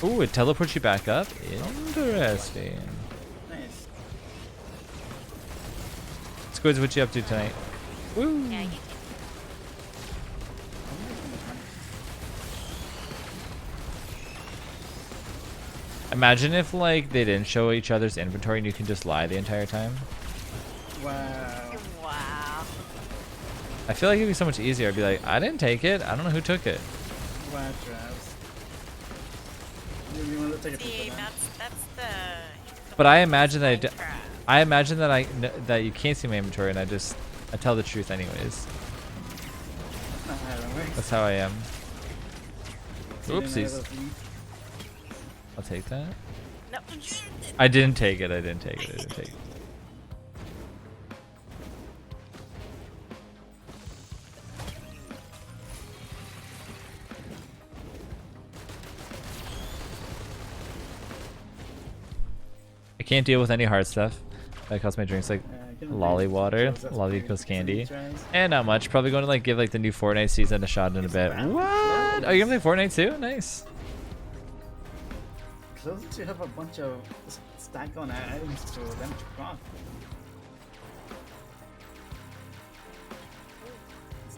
Ooh, it teleports you back up? Interesting. Nice. Squids, what you up to tonight? Woo! Yeah, you can. Imagine if like they didn't show each other's inventory and you can just lie the entire time. Wow. Wow. I feel like it'd be so much easier. I'd be like, I didn't take it. I don't know who took it. Wow, Travis. You want to take a See, peek at that? that's the. But I imagine that trap. I imagine that that you can't see my inventory and I tell the truth anyways. That's not how that works. That's how I am. You didn't have Oopsies. a feed? I'll take that. No. I didn't take it. I didn't take it. I didn't take it. I can't deal with any hard stuff. That costs my drinks like lolly water, lolly equals candy, and not much. Probably going to like give like the new Fortnite season a shot in a bit. What? Are you gonna play Fortnite too? Nice. Doesn't you have a bunch of stack on items for them to craft?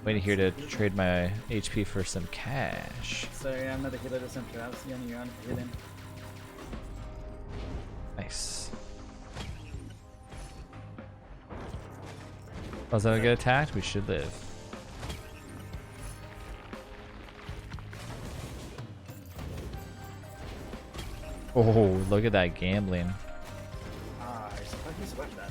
Waiting here to trade my HP for some cash. Sorry, I'm not a healer to some traps. You only run for healing. Nice. As I get attacked, we should live. Oh, look at that gambling. Ah, I suppose he's worth that.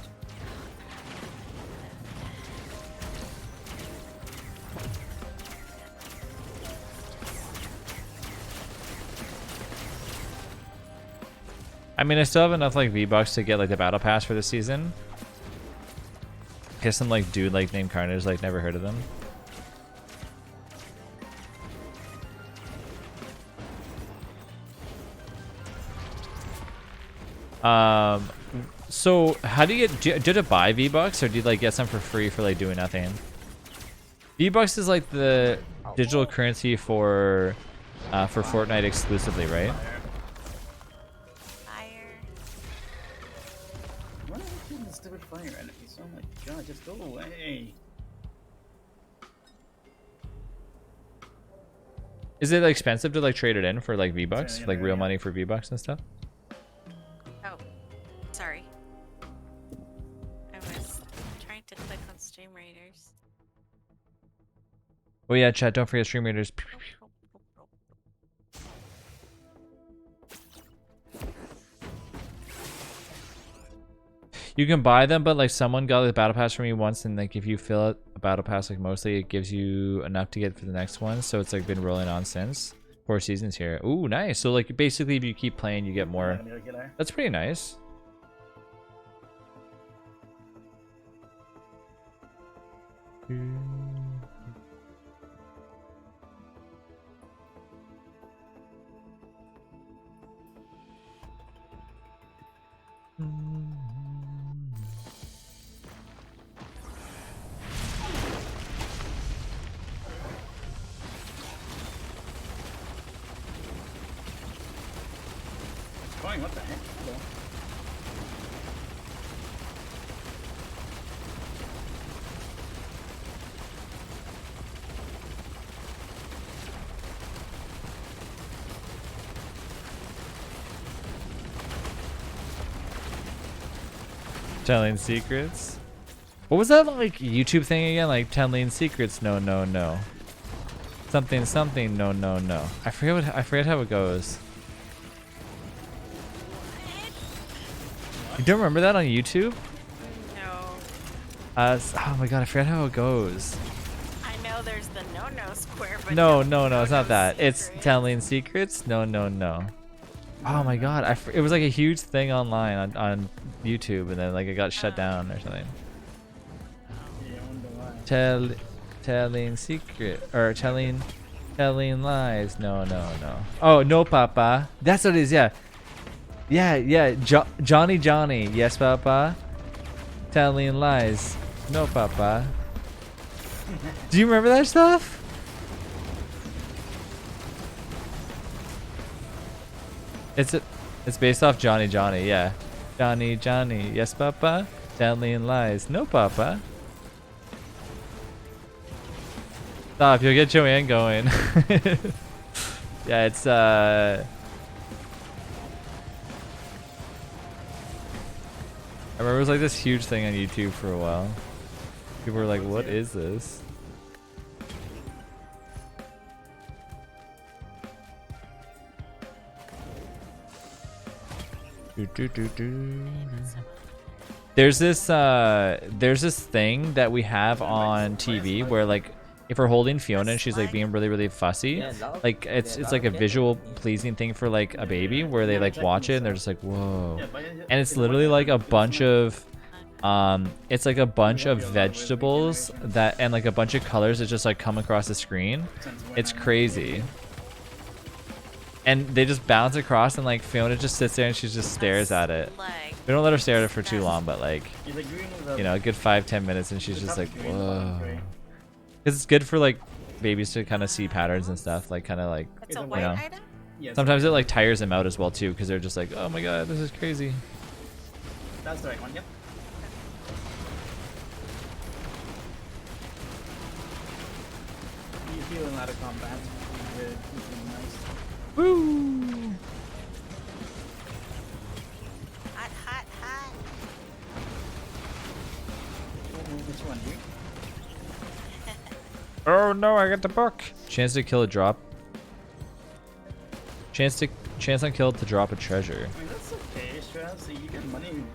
I mean, I still have enough like V-Bucks to get like the battle pass for this season. Guess some like dude like named Carnage, like never heard of them. So how do you get? Do you have to buy V-Bucks or do you like get some for free for like doing nothing? V-Bucks is like the digital currency for Fortnite exclusively, right? Fire. Why are they killing the stupid fire enemies? Oh my god, just go away. Is it expensive to like trade it in for like V-Bucks, Yeah, like real yeah. money for V-Bucks and stuff? Oh, sorry. I was trying to click on Stream Raiders. Oh yeah, chat. Don't forget stream readers. You can buy them, but like someone got the battle pass from me once, and like if you fill out a battle pass, like mostly it gives you enough to get for the next one. So it's like been rolling on since 4 seasons here. Ooh, nice. So like basically, if you keep playing, you get more. That's pretty nice. Going, what the heck? Hello. Telling secrets. What was that like YouTube thing again? Like telling secrets? No, no, no. Something, something. No, no, no. I forget how it goes. You don't remember that on YouTube? No. Oh my god, I forgot how it goes. I know there's the no-no square, but No, no, no, it's not no that. It's secret. telling secrets? No, no, no. Oh my god, it was like a huge thing online on YouTube, and then like it got shut down or something. Yeah, I wonder why. Telling secret or telling Telling lies. No, no, no. Oh, no, Papa. That's what it is. Yeah. Yeah. Johnny. Yes, Papa. Telling lies. No, Papa. Do you remember that stuff? It's based off Johnny. Yeah. Johnny. Yes, Papa. Telling lies. No, Papa. Stop, you'll get Joanne going. Yeah, it's I remember it was like this huge thing on YouTube for a while. People were like, what is this? There's this thing that we have on TV where like if we're holding Fiona and she's like being really fussy, like it's like a visual pleasing thing for like a baby where they like watch it and they're just like, whoa. And it's literally like a bunch of it's like a bunch of vegetables that and like a bunch of colors that just like come across the screen. It's crazy. And they just bounce across and like Fiona just sits there and she just stares at it. We don't let her stare at it for too long, but like, you know, a good 5-10 minutes and she's just like, whoa. Because it's good for like babies to kind of see patterns and stuff, like kind of like, It's a white item? sometimes it like tires them out as well too, because they're just like, oh my god, this is crazy. That's the right one, yep. You feeling out of combat. Nice. Woo! Hot. Which one, here? Oh no, I got the book. Chance to kill a drop. Chance on kill to drop a treasure. I mean, that's okay, Strauss. So you get money from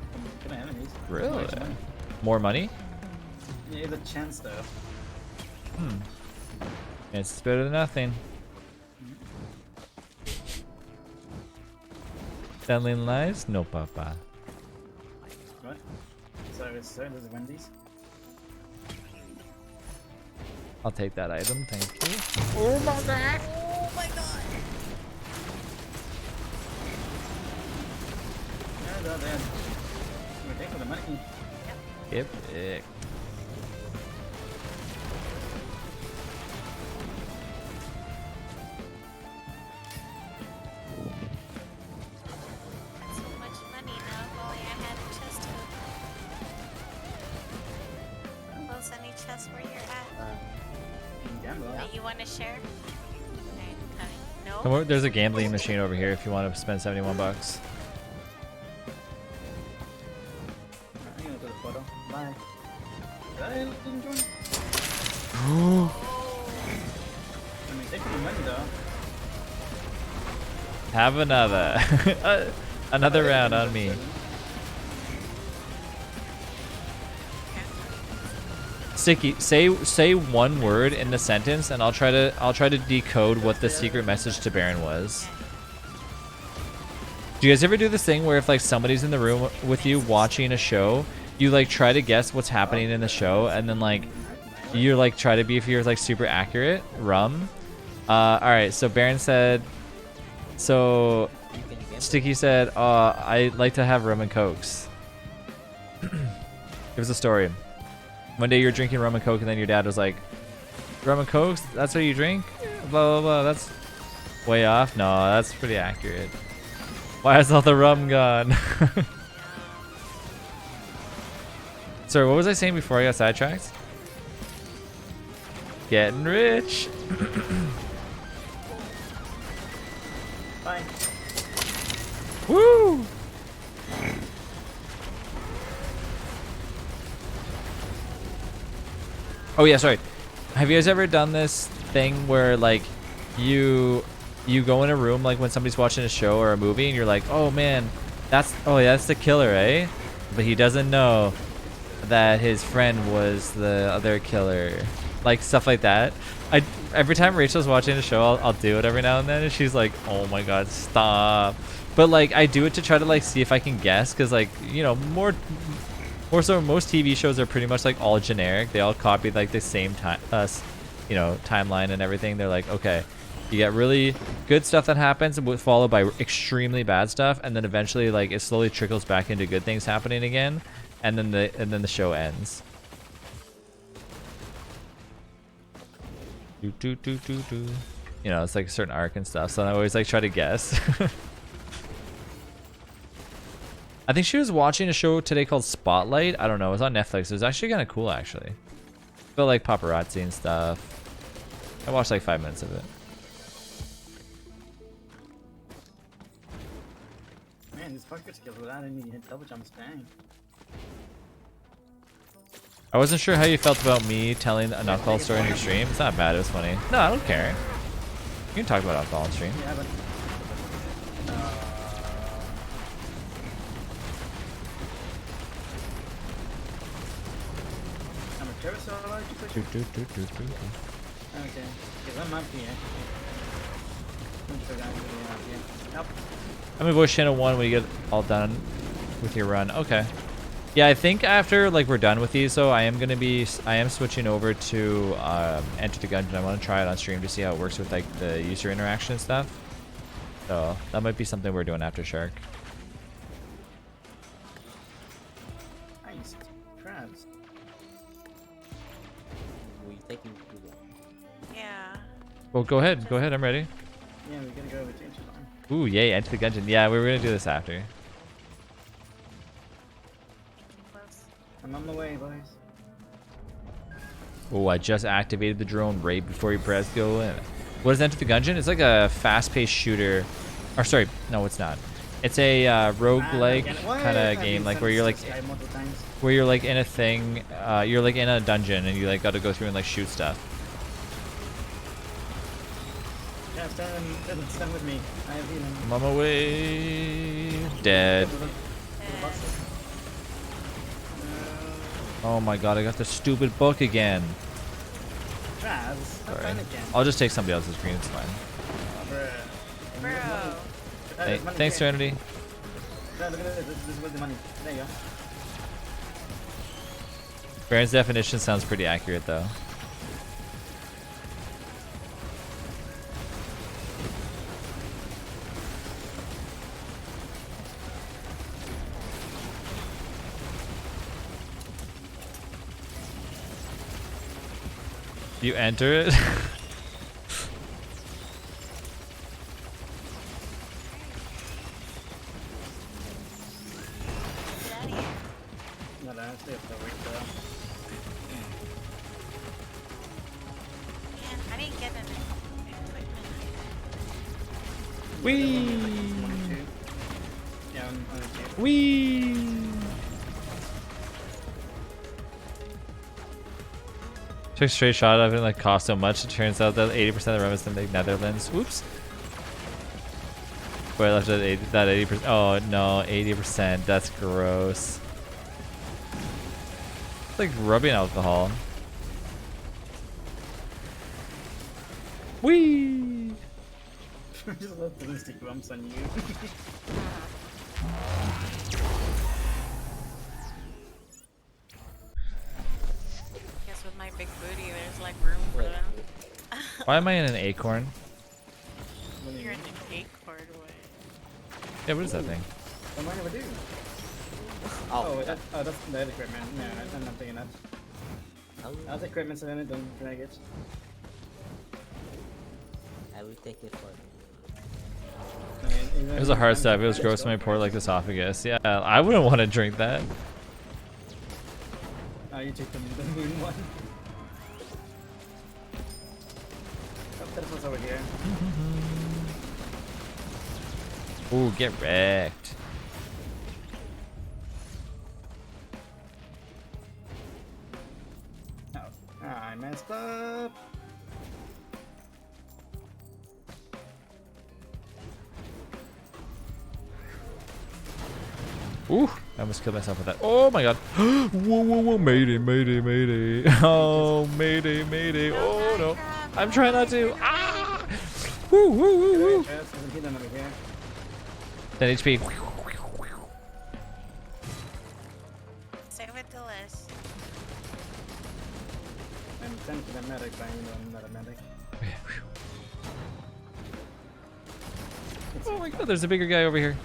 killing enemies. Really? Nice money. More money? Yeah, the chance though. It's better than nothing. Telling lies? No, Papa. What? Sorry, this is Wendy's. I'll take that item, thank you. Oh my god. Yeah, they're there. We're taking the money. Epic. So much money now. If only I had a chest to close any chest where you're at. That you want to share? Okay. No? Come over, there's a gambling machine over here if you want to spend 71 bucks. I'm gonna go to the photo. Bye. I didn't join. I mean, taking the money though. Have another. Another round on me. Sticky, say one word in the sentence, and I'll try to decode what the secret message to Baron was. Do you guys ever do this thing where if like somebody's in the room with you watching a show, you like try to guess what's happening in the show, and then like you like try to be if you're like super accurate? Rum. All right. So Baron said. So Sticky said, I like to have rum and cokes. It was a story. One day you're drinking rum and coke and then your dad was like, rum and cokes? That's what you drink? Blah, blah, blah. That's way off. No, that's pretty accurate. Why is all the rum gone? Sorry, what was I saying before I got sidetracked? Getting rich. Bye. Woo! Oh yeah, sorry. Have you guys ever done this thing where like you go in a room like when somebody's watching a show or a movie and you're like, oh man, that's the killer, eh? But he doesn't know that his friend was the other killer. Like stuff like that. Every time Rachel's watching a show, I'll do it every now and then, and she's like, oh my god, stop. But like I do it to try to like see if I can guess, because like, you know, more so most TV shows are pretty much like all generic. They all copy like the same you know, timeline and everything. They're like, okay, you get really good stuff that happens, followed by extremely bad stuff, and then eventually, like, it slowly trickles back into good things happening again, and then the show ends. Do do do do do. You know, it's like a certain arc and stuff. So I always like try to guess. I think she was watching a show today called Spotlight. I don't know. It was on Netflix. It was actually kind of cool, actually. Felt like paparazzi and stuff. I watched like 5 minutes of it. Man, this pocket skills without any double jumps, dang. I wasn't sure how you felt about me telling a alcohol story in your stream. It's not bad. It was funny. No, I don't care. You can talk about alcohol on stream. Yeah, but I'm a terrorist, so I like to push. Okay, because I'm up here. Nope. I'm gonna voice channel 1 when you get all done with your run. Okay. Yeah, I think after like we're done with these, though, I am switching over to Enter the Gungeon. I want to try it on stream to see how it works with like the user interaction and stuff. So that might be something we're doing after Shark. Nice. Crabs. We taking too long. Yeah. Well, go ahead. Go ahead. I'm ready. Yeah, we're gonna go over to Enter. Ooh, yay! Enter the Gungeon. Yeah, we were gonna do this after. Thinking close. I'm on my way, boys. Oh, I just activated the drone right before you press go in. What is Enter the Gungeon? It's like a fast-paced shooter. Or sorry, no, it's not. It's a roguelike kind of game, like where you're like in a thing. You're like in a dungeon and you like got to go through and like shoot stuff. Yeah, stand with me. I have healing. I'm on my way. Dead. Oh my god, I got the stupid book again. Crabs. Sorry. I'll just take somebody else's screen, it's fine. Bro. Hey, thanks, Serenity. Look at this. This is with the money. There you go. Baron's definition sounds pretty accurate, though. You enter it? Get out of here. No, stay up there. Wait, Man, I didn't get an equipment. Whee! Yeah, I'm on a two. Whee! Took a straight shot of it like cost so much. It turns out that 80% of the rum is in the Netherlands. Oops. Boy, I left it at 80%. Oh no, 80%. That's gross. It's like rubbing alcohol. Whee! I just love the stick bumps on you. Guess with my big booty, there's like room for them. Why am I in an acorn? You're in an acorn way. Yeah, what is that thing? What am I gonna do? Oh, That's the other equipment. No, I'm not taking that. I'll take equipment so then I don't drag it. I will take it for you. It was a hard stuff. It was gross in my poor like esophagus. Yeah, I wouldn't want to drink that. Oh, you took the moon one. Oh, that was over here. Ooh, get wrecked. Oh, I messed up. Ooh, I almost killed myself with that. Oh my god. Whoa, whoa, whoa. Mayday, mayday, mayday. Oh, mayday, mayday. Oh no. I'm trying not to. Ah! Woo, woo, woo, woo. 10 HP. Save it, Delish. Technically I'm medic, but you know I'm not a medic. Oh my god, there's a bigger guy over here.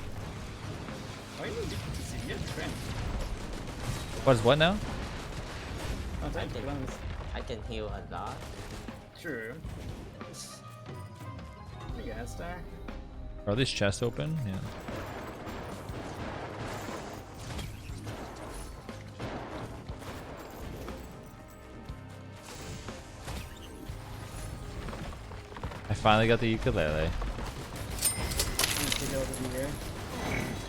Why are you looking to see? You have strength. What is what now? Oh, thank you. I can heal a lot. True. I guess there. Are these chests open? Yeah. I finally got the ukulele.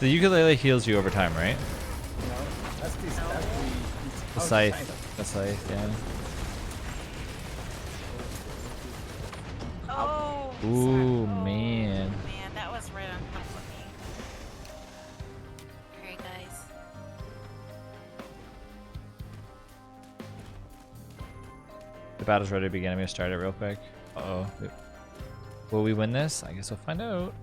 The ukulele heals you over time, right? No, that's The scythe. The scythe, yeah. Oh. Ooh, sorry. man. Oh, man, that was right on top of me. Alright, guys. The battle's ready to begin. I'm gonna start it real quick. Uh-oh. Will we win this? I guess we'll find out.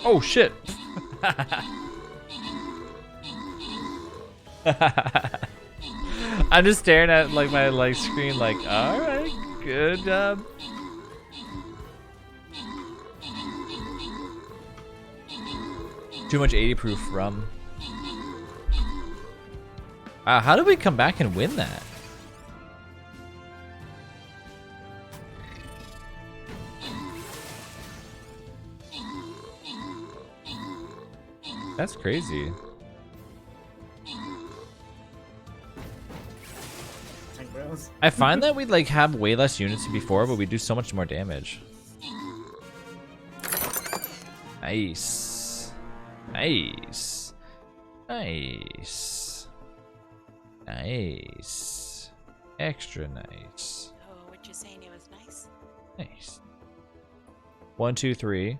Oh shit! I'm just staring at like my screen like, alright, good job. Too much 80 proof rum. How did we come back and win that? That's crazy. Tank bros. I find that we like have way less units than before, but we do so much more damage. Nice. Nice. Nice. Nice. Extra nice. Oh, what you saying? It was nice. Nice. 1, 2, 3.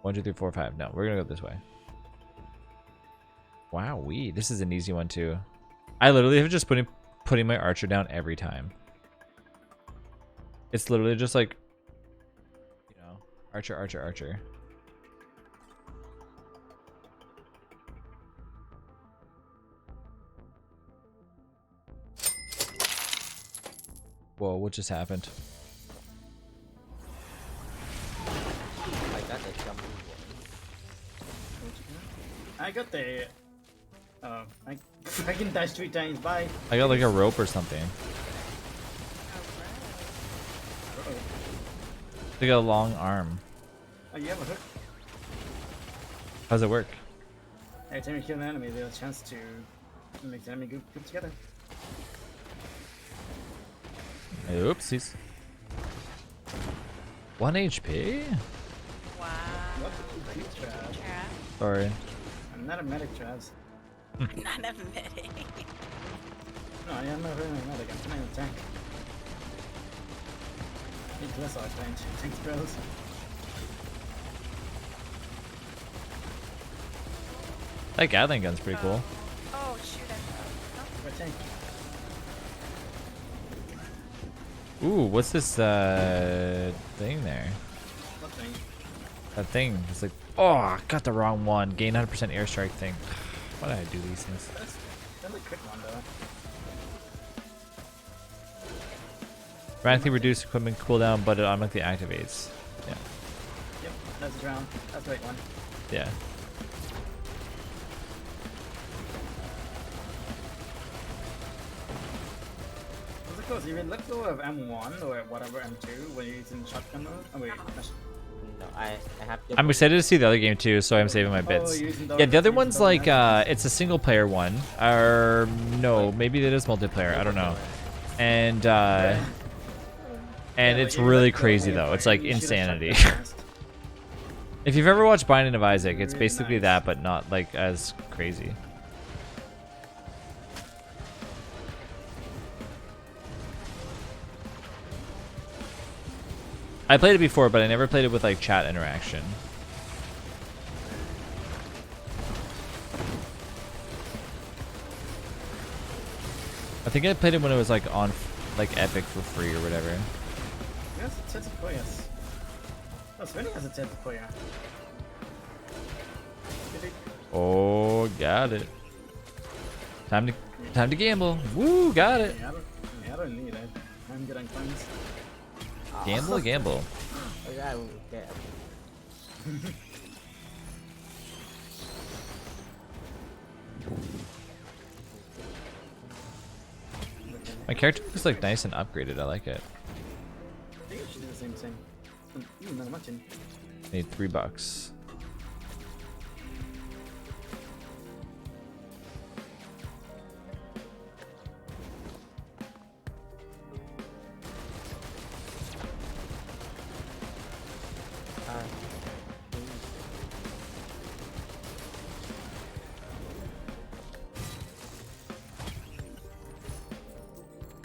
1, 2, 3, 4, 5. No, we're gonna go this way. Wow, this is an easy one too. I literally have just putting my archer down every time. It's literally just like, you know, archer, archer, archer. Whoa, what just happened? I got the jumping one. I got the. I can dash 3 times. Bye. I got like a rope or something. Uh-oh. They got a long arm. Oh, you have a hook. How's it work? Every time you kill an enemy, there's a chance to make the enemy group together. Oopsies. 1 HP? Wow. What? Trav. Trav. Sorry. I'm not a medic, Trav. Not a medic. No, I am not really a medic. I'm playing a tank. Need less I playing tanks, bros. That Gatling gun's pretty cool. Oh, shoot. I What tank? Ooh, what's this thing there? What thing? That thing. It's like, oh, I got the wrong one. Gain 100% airstrike thing. Why did I do these things? That's a quick one, though. Dramatically reduce equipment cooldown, but it automatically activates. Yeah. Yep, that's the round. That's the right one. Yeah. What's it called? You can let go of M1 or whatever M2 when you're using shotgun mode? Oh, wait. No, I have. I'm excited to see the other game too, so I'm saving my bits. Yeah, the other one's like, it's a single player one. Or, no, maybe it is multiplayer. I don't know. And it's really crazy though. It's like insanity. If you've ever watched Binding of Isaac, it's basically that, but not like as crazy. I played it before, but I never played it with like chat interaction. I think I played it when it was like on like Epic for free or whatever. Yes, it's a Koyas. Oh, Svenny has a Ted Koya. Oh, got it. Time to gamble. Woo, got it. I don't need it. I'm good on coins. Gamble, gamble. Okay, I will get. My character looks like nice and upgraded. I like it. I think I should do the same thing. Not much in. Need $3.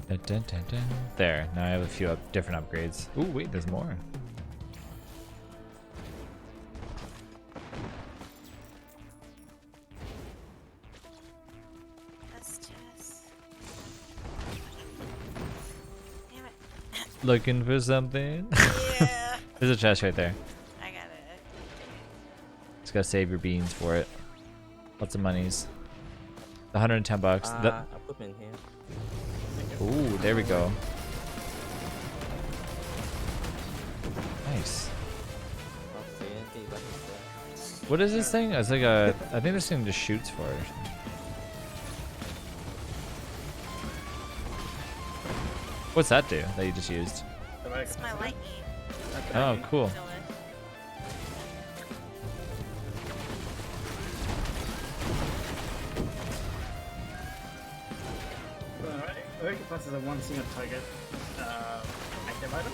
Dun, dun, dun, dun. There. Now I have a few different upgrades. Ooh, wait, there's more. That's chess. Damn it. Looking for something? Yeah. There's a chest right there. I got it. Just gotta save your beans for it. Lots of monies. $110. I put in here. Ooh, there we go. Nice. What is this thing? It's like a. I think this thing just shoots for it. What's that do that you just used? It's my lightning. Oh, cool. Kill it. Very fast is a one single target active item.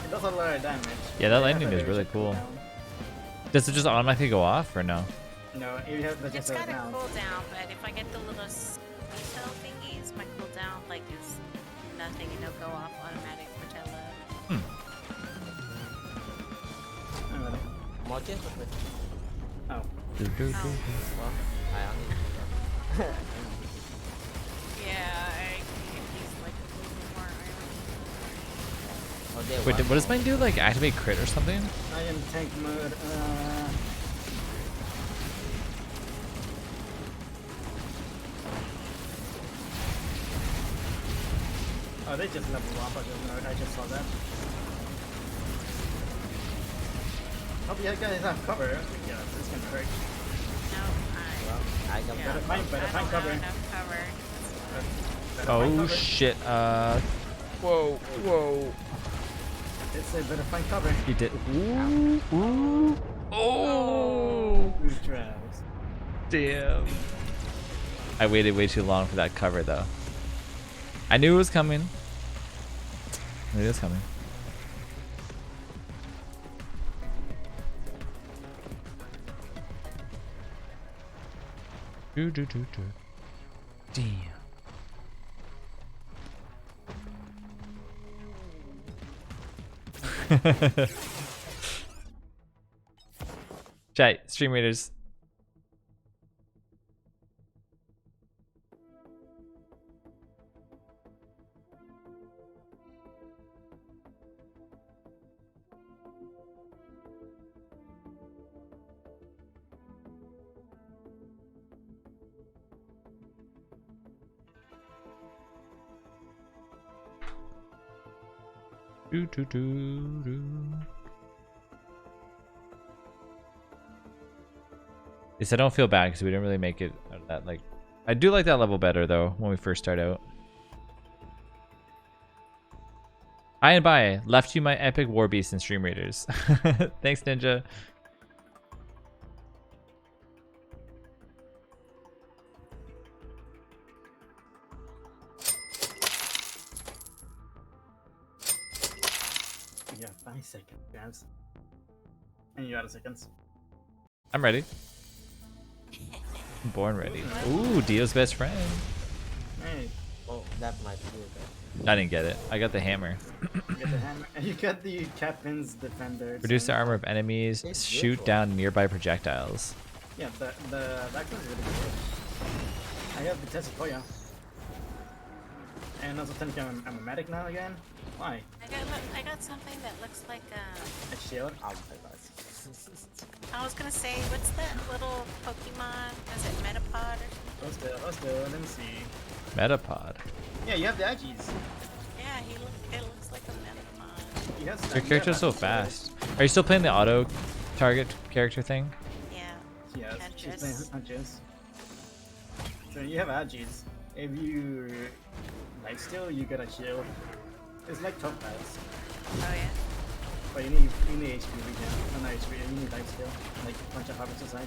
It does a lot of damage. Yeah, that lightning is really cool. Does it just automatically go off or no? No, you have to It's just got a now. cooldown, but if I get the little spell thingies, my cooldown like is nothing and it'll go off automatic, which I love. More chest with Oh. well, I only. Yeah, I can use like a little more iron. Oh, there Wait, one what does more. mine do? Like activate crit or something? I am tank mode. Oh, they just leveled up. I just saw that. Hope you guys have cover. Yeah, this can hurt. No, Well, I got yeah, Better that. find, better I find don't cover. have enough cover. Better find Oh cover. shit. Whoa, whoa. It's a better find cover. He did. Ooh, ooh. Oh, Ooh, traps. damn. I waited way too long for that cover though. I knew it was coming. I knew it was coming. Do do do do. Damn. Chat, stream raiders. Do do do do. Yes, I don't feel bad because we didn't really make it out of that. Like, I do like that level better though when we first start out. Hi and bye. Left you my epic war beast and stream raiders. Thanks, Ninja. Yeah, 5 seconds, guys. And you out of seconds. I'm ready. Born ready. Ooh, Dio's best friend. Hey. Oh, That might be good. I didn't get it. I got the hammer. You get the hammer. You got the captain's defender. Reduce the armor of enemies. It's Shoot beautiful. down nearby projectiles. Yeah, that one's really good. I have the test for you. And also technically I'm a medic now again. Why? I got something that looks like A shield? Oh my god. I was gonna say, what's that little Pokemon? Is it Metapod or something? Let's do it. Let me see. Metapod. Yeah, you have the Aggies. Yeah, it looks like a Metapod. You have Your character's so fast. Are you still playing the auto target character thing? Yeah. Yes, she's Huntress. playing Huntress. So you have Aggies. If you light steal, you get a shield. It's like top pads. Oh yeah. But you need HP regen. No, not HP, you need light steal. Like a bunch of habits aside.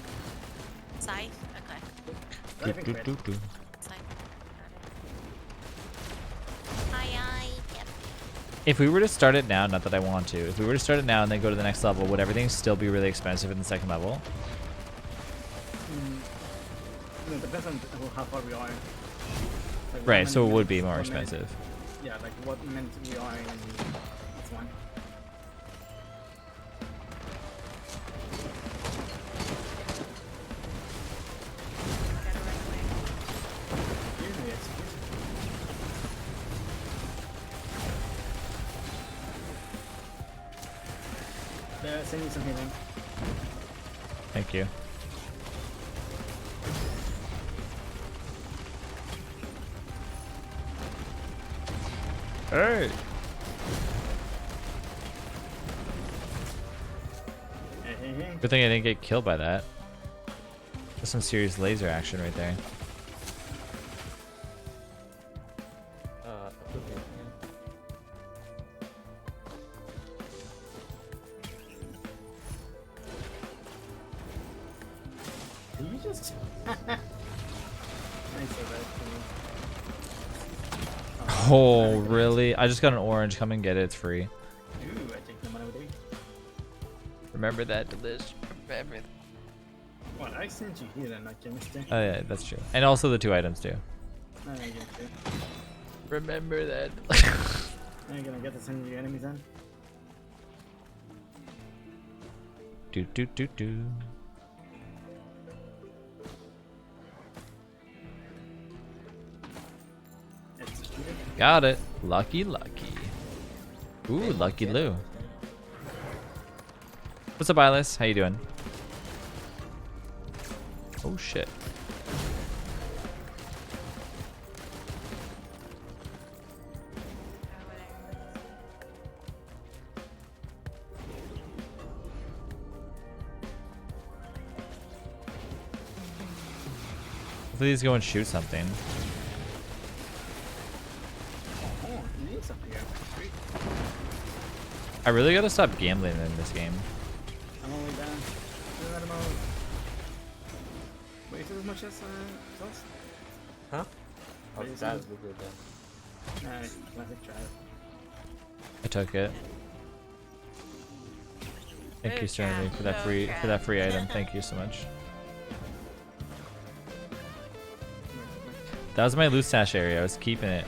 Scythe. Okay. Not even crit. Scythe. Aye. Yep. If we were to start it now, not that I want to, if we were to start it now and then go to the next level, would everything still be really expensive in the second level? It depends on how far we are. Like, Right, what so it minute- would be more what minute- expensive. Yeah, like what minute we are in this one. Gotta run away. Usually it's They're sending some healing. Thank you. Hey! Hey. Good thing I didn't get killed by that. That's some serious laser action right there. Okay. Did you just? I said that to me. Oh, really? I just got an orange. Come and get it. It's free. Ooh, I take the money with me. Remember that, Delish. Remember. What? I sent you here, not chemistry. Oh, yeah, that's true. And also the 2 items, too. No, I get you. Remember that. Are you gonna get to send your enemies in? Do, do, do, do. Executed. Got it. Lucky, lucky. Ooh, Lucky Lou. What's up, Eyeless? How you doing? Oh, shit. Please go and shoot something. Oh, you need something here. Sweet. I really gotta stop gambling in this game. I'm only down. I don't know. Wait, is it as much as sauce? Huh? Oh, Wait, is that it- was good then. Alright, classic try. I took it. Thank you, Good Serenity, job. for that Good free job. item. Thank you so much. That was my loot stash area. I was keeping it.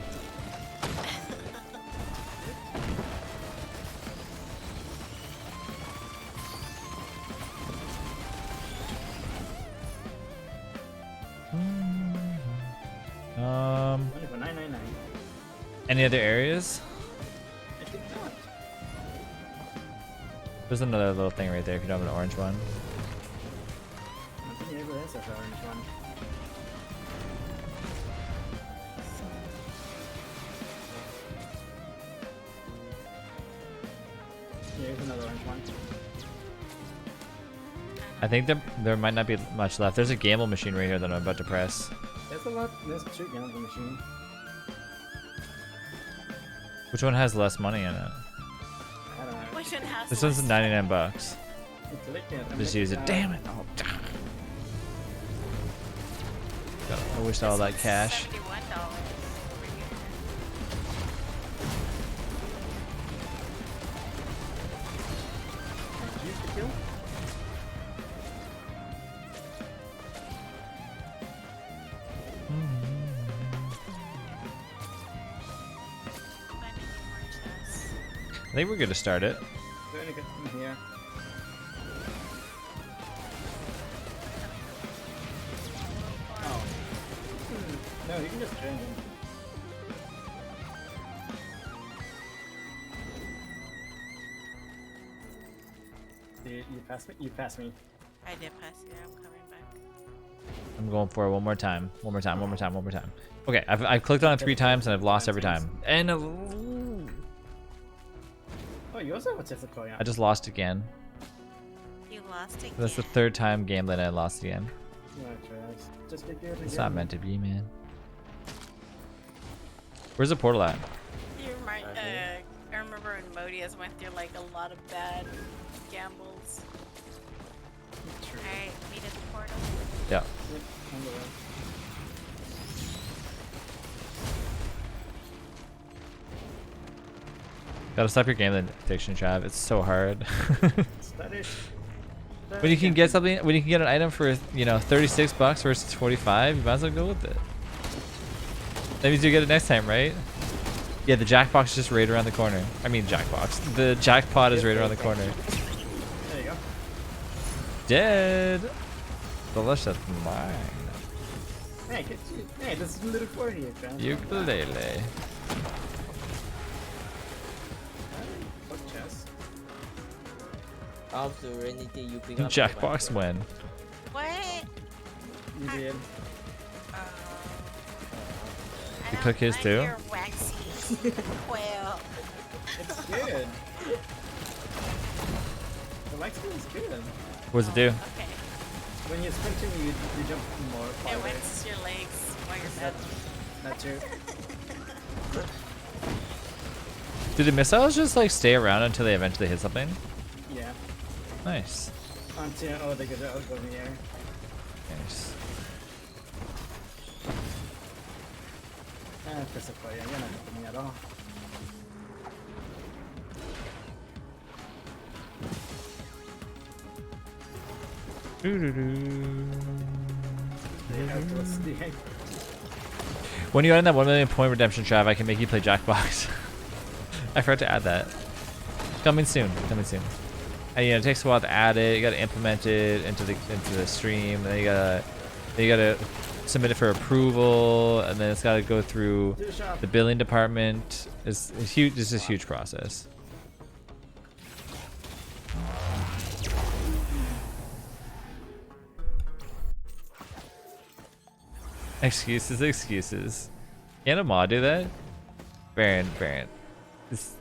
Only for 9.99. Any other areas? I think not. There's another little thing right there if you don't have an orange one. I think everyone else has an orange one. Yeah, here's another orange one. I think there might not be much left. There's a gamble machine right here that I'm about to press. There's a lot. There's 2 gambling machine. Which one has less money in it? I don't know. Which one has This less? one's 99 bucks. You click it. and Just make use it. Damn it! Oh, I wish all that cash. $71 over here. Use the kill. I think we're good to start it. We're gonna get from here. Oh. No, you can just drain him. You passed me? You passed me. I did pass you. I'm coming back. I'm going for it one more time. One more time. One more time. One more time. Okay, I've clicked on it 3 times and I've lost every time. And Oh, you also have a chest of coin. I just lost again. You lost again. That's the 3rd time gambling I lost again. Just get good It's again. not meant to be, man. Where's the portal at? You remind, I remember when Modius went through like a lot of bad gambles. True. Alright, meet at the portal. Yeah. Yep, on the way. Gotta stop your gambling addiction, Trav. It's so hard. That is. When you can get something, when you can get an item for, you know, 36 bucks versus 45, you might as well go with it. That means you get it next time, right? Yeah, the jackbox is just right around the corner. I mean, jackbox. The jackpot is right around the corner. There you go. Dead. Delicious mine. Hey, hey, this is a little for here, man. Ukulele. Fuck chest. Out of Serenity, you pick up. Jackbox win. What? You did. You click his too? Your waxy quail. It's good. The light skill is good. What does it do? Okay. When you're sprinting, you jump more It farther. waxes your legs while you're dead. That's true. Did the missiles just like stay around until they eventually hit something? Yeah. Nice. Until they get out of the air. Nice. That's a fire. You're not helping me at all. They have those DA. When you earn that 1 million point redemption, Trav, I can make you play Jackbox. I forgot to add that. Coming soon. Coming soon. And you know, it takes a while to add it. You gotta implement it into the stream. And then you gotta submit it for approval, and then it's gotta go through Do the shop. the billing department. It's huge. This is a huge process. Excuses, excuses. Can a mod do that? Baron. This...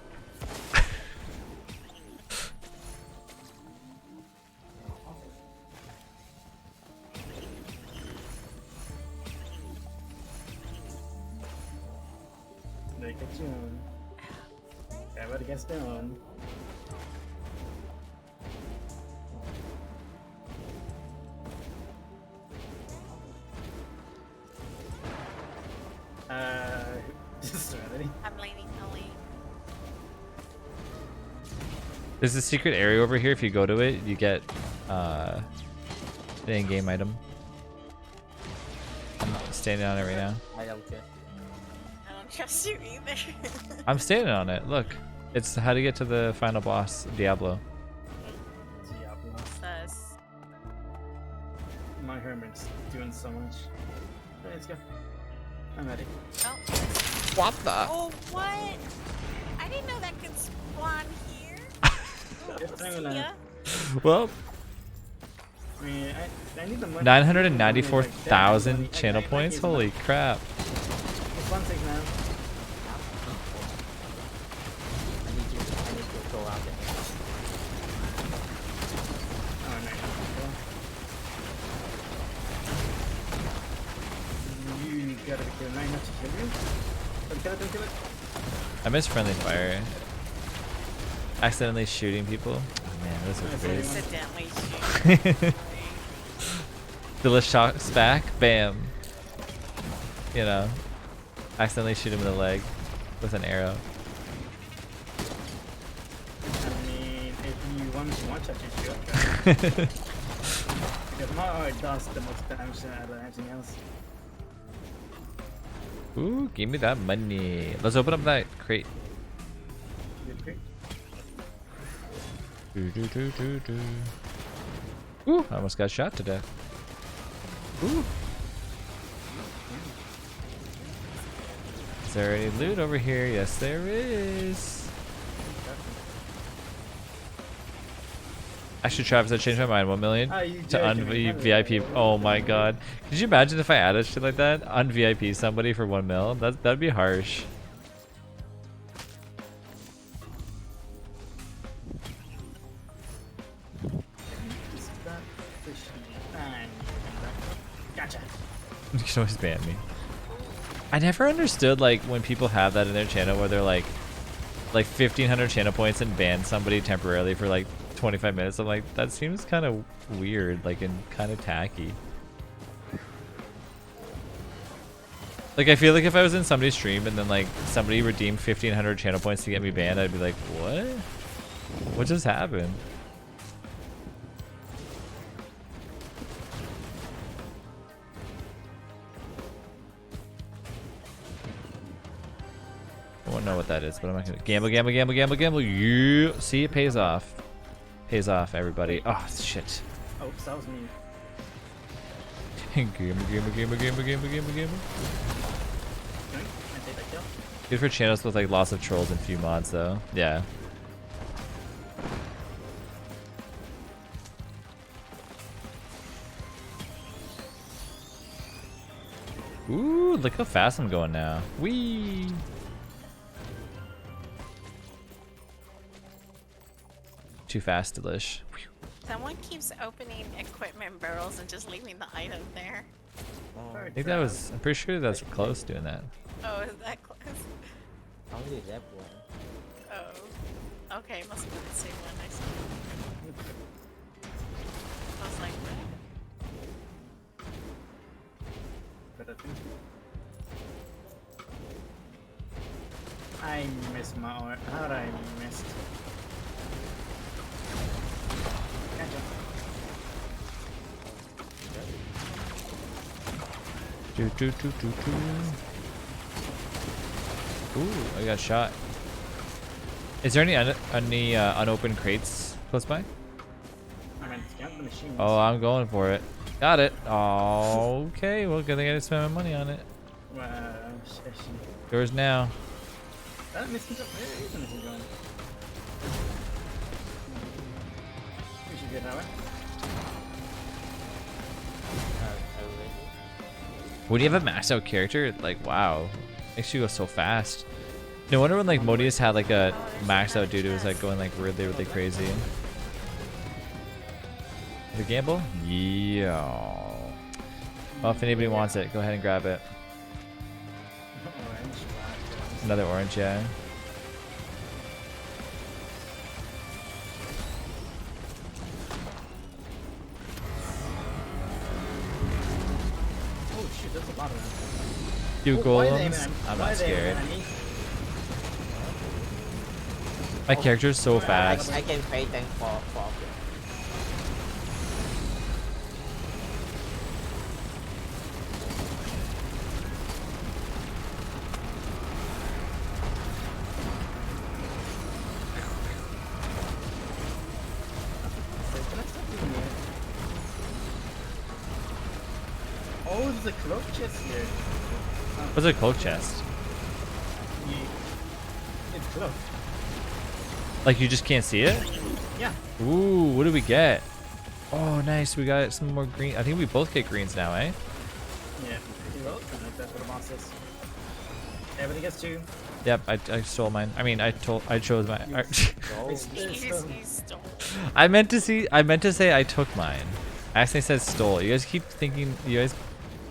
Make a tune. Everybody gets down. Serenity. I'm leaning only. There's a secret area over here. If you go to it, you get the in-game item. I'm standing on it right now. I don't care. I don't trust you either. I'm standing on it. Look, it's how to get to the final boss, Diablo. Diablo. Sus. My hermit's doing so much. Hey, let's go. I'm ready. Oh. What the? Oh, what? I didn't know that could spawn here. Yes, I'm gonna- Yeah. Well, I mean, I need the money. 994,000 channel points. Holy crap! It's 1 6 now. I need to go out there. Oh, no, you gotta be kidding. Not to kill you. Don't kill it. I miss friendly fire. Accidentally shooting people. Oh, man, those are great. Accidentally shoot. Delish shots back. Bam. You know, accidentally shoot him in the leg with an arrow. I mean, if you want to watch, I should shoot. Because my art does the most damage than anything else. Ooh, give me that money. Let's open up that crate. Good, great. Ooh, I almost got shot to death. Ooh. Is there any loot over here? Yes, there is. Actually, Travis, I changed my mind. 1 million to un-VIP. Oh my god. Could you imagine if I added shit like that? Un-VIP somebody for 1 mil? That'd be harsh. Gotcha. You can always ban me. I never understood like when people have that in their channel where they're like 1,500 channel points and ban somebody temporarily for like 25 minutes. I'm like, that seems kind of weird, like, and kind of tacky. Like, I feel like if I was in somebody's stream and then like somebody redeemed 1,500 channel points to get me banned, I'd be like, what? What just happened? I won't know what that is, but I'm not gonna gamble. Yeah, see, it pays off. Pays off, everybody. Oh shit. Oh, that was me. Gamble. Okay, I take that kill. Good for channels with like lots of trolls and few mods, though. Yeah. Ooh, look how fast I'm going now. Whee! Too fast, delish. Someone keeps opening equipment barrels and just leaving the item there. I think that was. I'm pretty sure that's close doing that. Oh, is that close? Only that one. Oh. Okay, must have been the same one I saw. I was like, what? But I missed my art. How did I miss? Gotcha. Ooh, I got shot. Is there any unopened crates close by? I mean, scan the machines. Oh, I'm going for it. Got it. Oh, okay. Well, good thing I didn't spend my money on it. Wow, Yours now. that missing gun. Where is the missing gun? We should get that way. Would you have a maxed out character? Like, wow. Makes you go so fast. No wonder when like Modius had like a maxed out dude who was like going like really crazy. The gamble? Yeah. Well, if anybody wants it, go ahead and grab it. Orange. Another orange, yeah. Oh shoot, that's a lot of them. Two Oh, why are they golems. aiming at- I'm why not are they aiming scared. at me? My character's so fast. I can pay them for Can I stop doing that? Oh, there's a cloak chest here. What's a cloak chest? It's cloaked. Like you just can't see it? Yeah. Ooh, what do we get? Oh, nice. We got some more green. I think we both get greens now, eh? Yeah. Pretty well. That's what the boss is. Everybody gets two. Yep, I stole mine. I mean, I chose my. You stole. I meant to say I took mine. I actually said stole. You guys keep thinking. You guys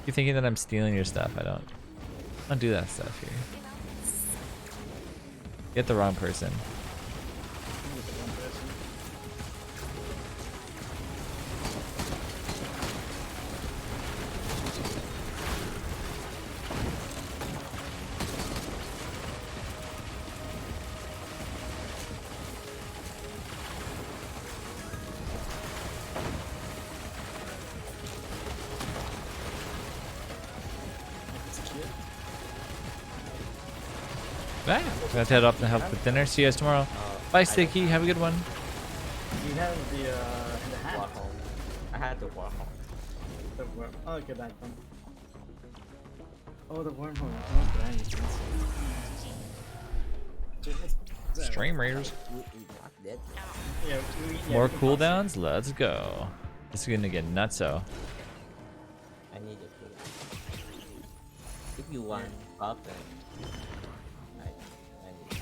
keep thinking that I'm stealing your stuff. I don't do that stuff here. Get the wrong person. Bye. We have to head off and help with dinner. See you guys tomorrow. Bye, Sticky. Have a good one. You have the hat. Warhol. I had the Warhol. The worm. Oh, okay, that one. Oh, the wormhole. Oh, nice. Stream Raiders. We not dead. Yeah, More we can pause cooldowns? Let's go. This is gonna get nutso. I need it. If you want buff, then I need it.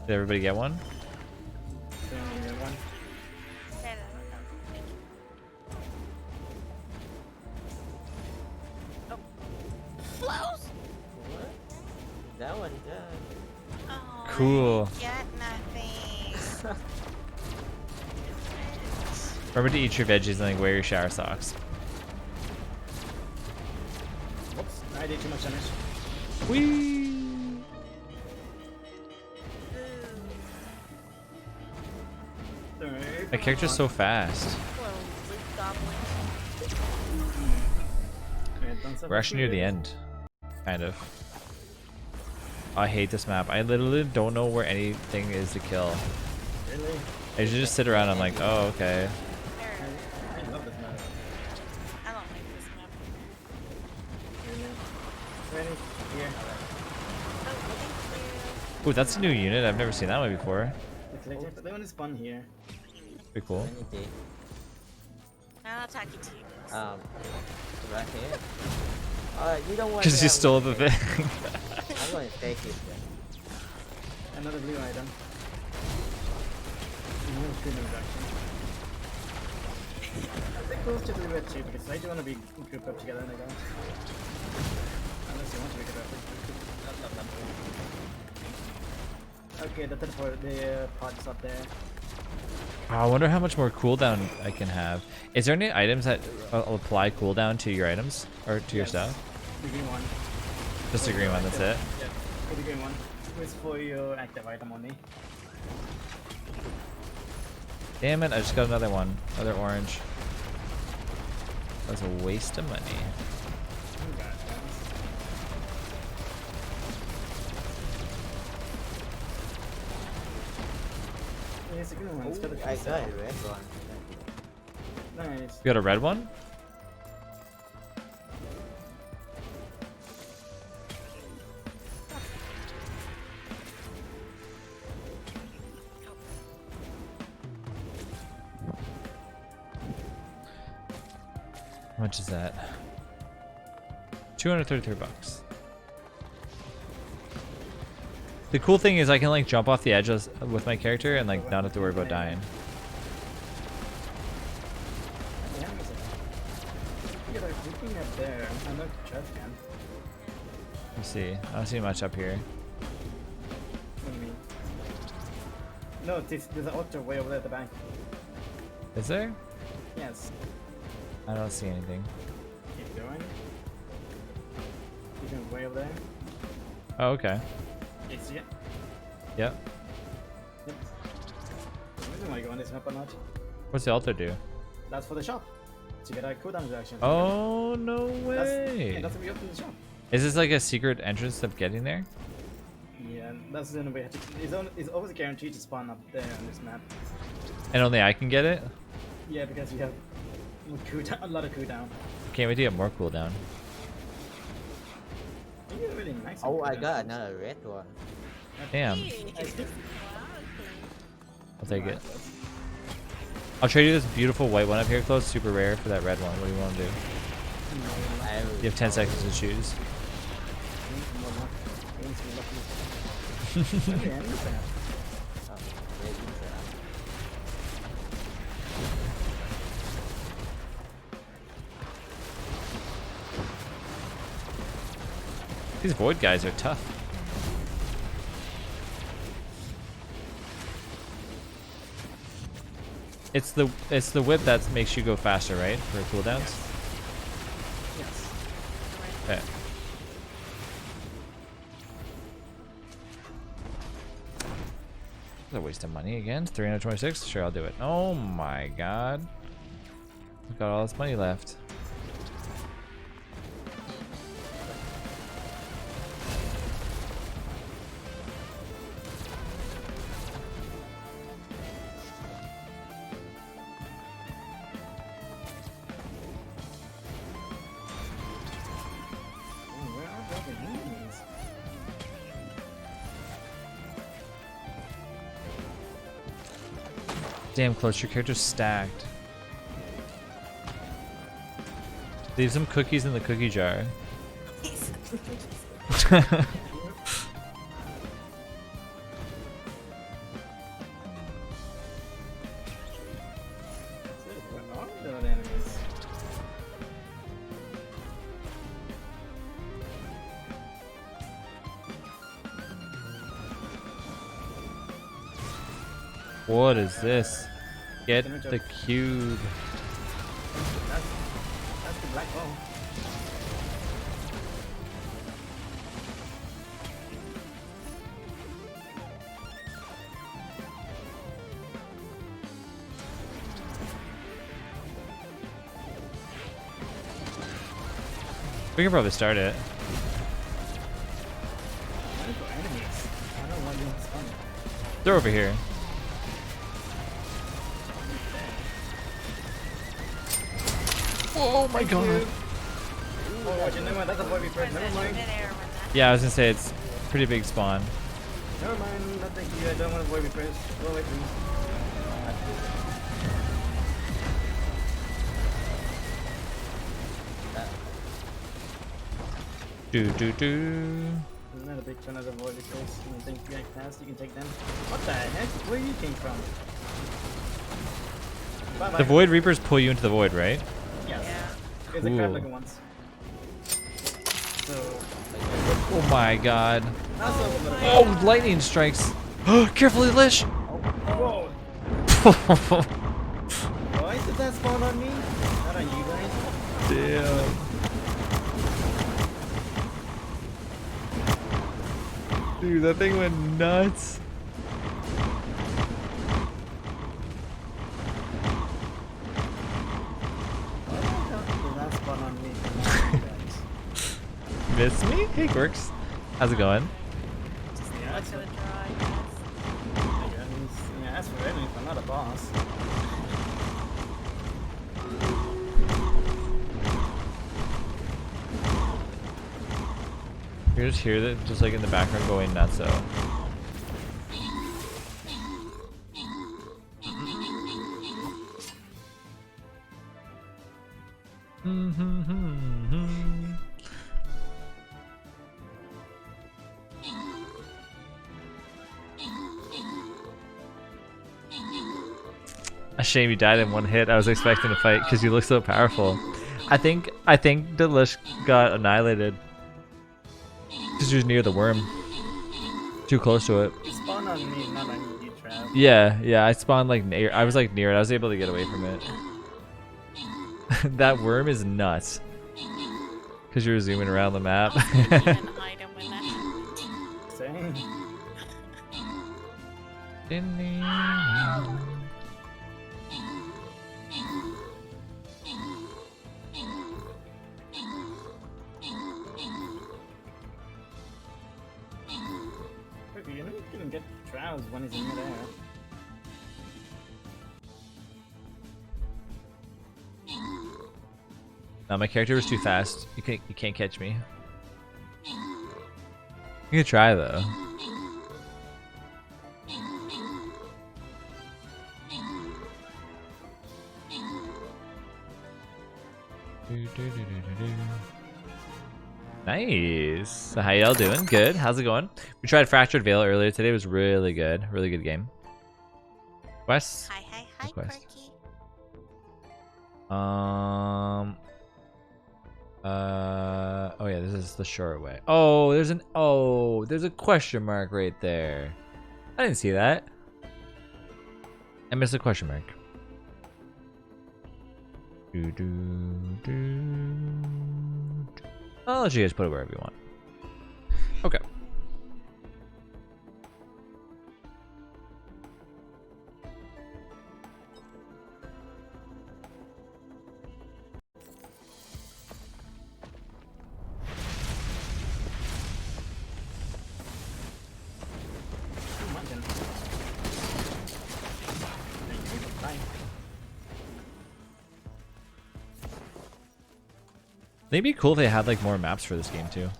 Did everybody get one? it. So, yeah, one. There, there, there. Oh. Flows! What? That one done. Oh, Cool. I get nothing. Remember to eat your veggies and like wear your shower socks. Whoops, I did too much damage. Whee! Alright. My character's so fast. Whoa, Luke Goblin. Alright, done We're actually near the end. Kind of. I hate this map. I literally don't know where anything is to kill. Really? I usually just sit around and I'm like, oh, okay. There. I love this map. I don't like this map. Really? Ready? Here. Oh, thank you. Ooh, that's a new unit. I've never seen that one before. The collector, but that one is fun here. Pretty cool. Anything. I'll talk you to you. Right here. You don't want. Because you stole the thing. I'm going to take it. Then. Another blue item. No good introduction. I think close to blue red too, because I do want to be grouped up together, I guess. Unless you want to be grouped up. Okay, the teleport, the pod's up there. Oh, I wonder how much more cooldown I can have. Is there any items that apply cooldown to your items? Or to your stuff? The green one. Just a green one, that's it? Yeah, for the green one. It's for your active item only. Damn it, I just got another one. Another orange. That was a waste of money. Oh, God, yeah, it's a green one. It's got a I got a red one. Nice. You got a red one? How much is that? 233 bucks. The cool thing is I can like jump off the edge with my character and like not have to worry about dying. Yeah, look at looking up there. I'm not trash can. Let me see. I don't see much up here. What do you mean? No, there's an altar way over there at the back. Is there? Yes. I don't see anything. Keep going. Keep going way over there. Oh, okay. You see it? Yep. Yep. I don't know why you go on this map or not. What's the altar do? That's for the shop. To get a cooldown reaction. Oh, no That's, way. yeah, that's what we open the shop. Is this like a secret entrance of getting there? Yeah, that's the only way. It's always guaranteed to spawn up there on this map. And only I can get it? Yeah, because you have a lot of cooldown. Can't wait to get more cooldown. You're really nice. Oh, I got another red one. Damn. I think. I'll take it. I'll trade you this beautiful white one up here close. Super rare for that red one. What do you want to do? You have 10 seconds to choose. These void guys are tough. It's the whip that makes you go faster, right? For cooldowns? Yes. Okay. That's a waste of money again. 326? Sure, I'll do it. Oh my god. I've got all this money left. Damn, close. Your character's stacked. Leave some cookies in the cookie jar. Where are those enemies? What is this? Get the cube. That's the black ball. We can probably start it. Where are the enemies? I don't want to spawn. They're over here. Oh my god. Oh, watch it. Never mind. That's a boy we first. Never mind. Yeah, I was gonna say it's a pretty big spawn. Never mind. No, thank you. I don't want to avoid me first. Go away, please. Do do do. I'm not a big fan of the void because you think you can fast, you can take them. What the heck? Where you came from? Bye bye. The Void Reapers pull you into the void, right? Yes. Yeah. It's a crab Cool. looking ones. So. Oh my god. That's a little Oh, lightning strikes. Carefully, Lish. Whoa. Why did that spawn on me? Not on you guys. Damn. Dude, that thing went nuts. Why did that spawn on me? Not you guys? Miss me? Hey, Quirks. How's it going? Yeah, What's that's a draw, I guess. yeah, that's for anything. I'm not a boss. You just hear that just like in the background going nuts though. A shame you died in one hit. I was expecting to fight because you look so powerful. I think Delish got annihilated because he was near the worm. Too close to it. You spawned on me, not on you, Trav. Yeah, I spawned like near. I was like near it. I was able to get away from it. That worm is nuts. Because you were zooming around the map. An item when that happened. Same. Okay, you know you can get Trav when he's in midair. No, my character was too fast. You can't catch me. You can try though. Nice. So how y'all doing? Good. How's it going? We tried Fractured Veil earlier today. It was really good. Really good game. Quest? Hi, Request. Quirky. Oh yeah, this is the short way. Oh, there's a question mark right there. I didn't see that. I missed a question mark. I'll let you guys put it wherever you want. Okay. It'd be cool if they had like more maps for this game too.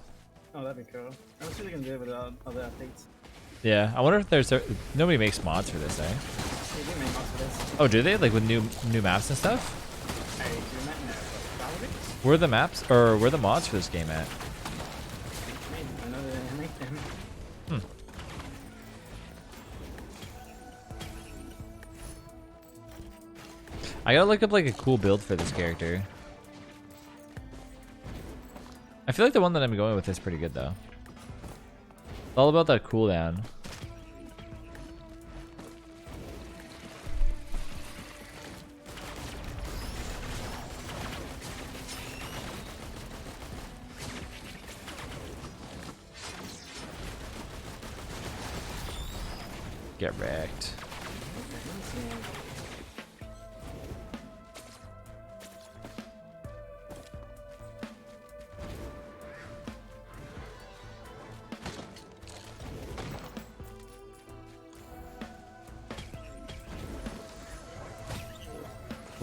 Oh, that'd be cool. I'm sure they can do it without other updates. Yeah, I wonder if there's nobody makes mods for this, eh? They do make mods for this. Oh, do they? Like with new maps and stuff? I do not know. Probably. Where are the maps or where are the mods for this game at? Maybe. I know they make them. Hmm. I gotta look up like a cool build for this character. I feel like the one that I'm going with is pretty good though. It's all about that cooldown. Get wrecked.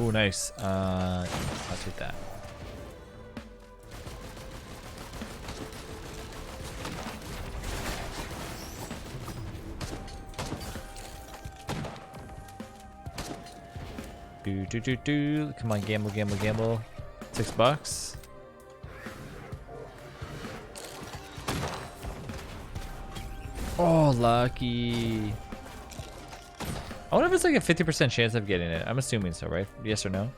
Oh, nice. I'll take that. Do. Come on, gamble. $6. Oh, lucky. I wonder if it's like a 50% chance of getting it. I'm assuming so, right? Yes or no?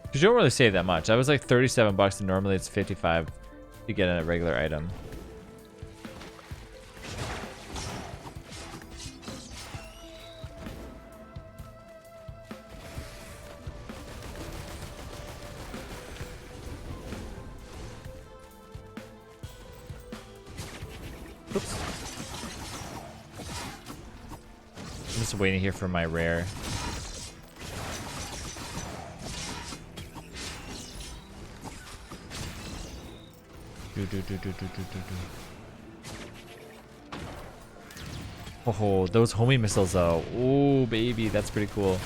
Because you don't really save that much. That was like $37 and normally it's 55 to get a regular item. Oops. I'm just waiting here for my rare. Oh, those homing missiles though. Oh, baby, that's pretty cool.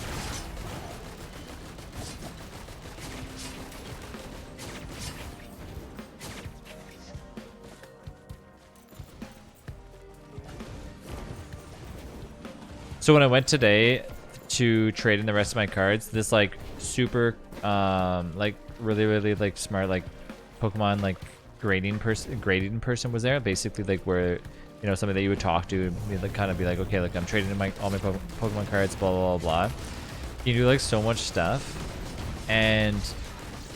So when I went today to trade in the rest of my cards, this like super like really like smart like Pokemon like grading person was there, basically like where, you know, somebody that you would talk to and like kind of be like, okay, like I'm trading in all my Pokemon cards, blah blah blah blah. You do like so much stuff, and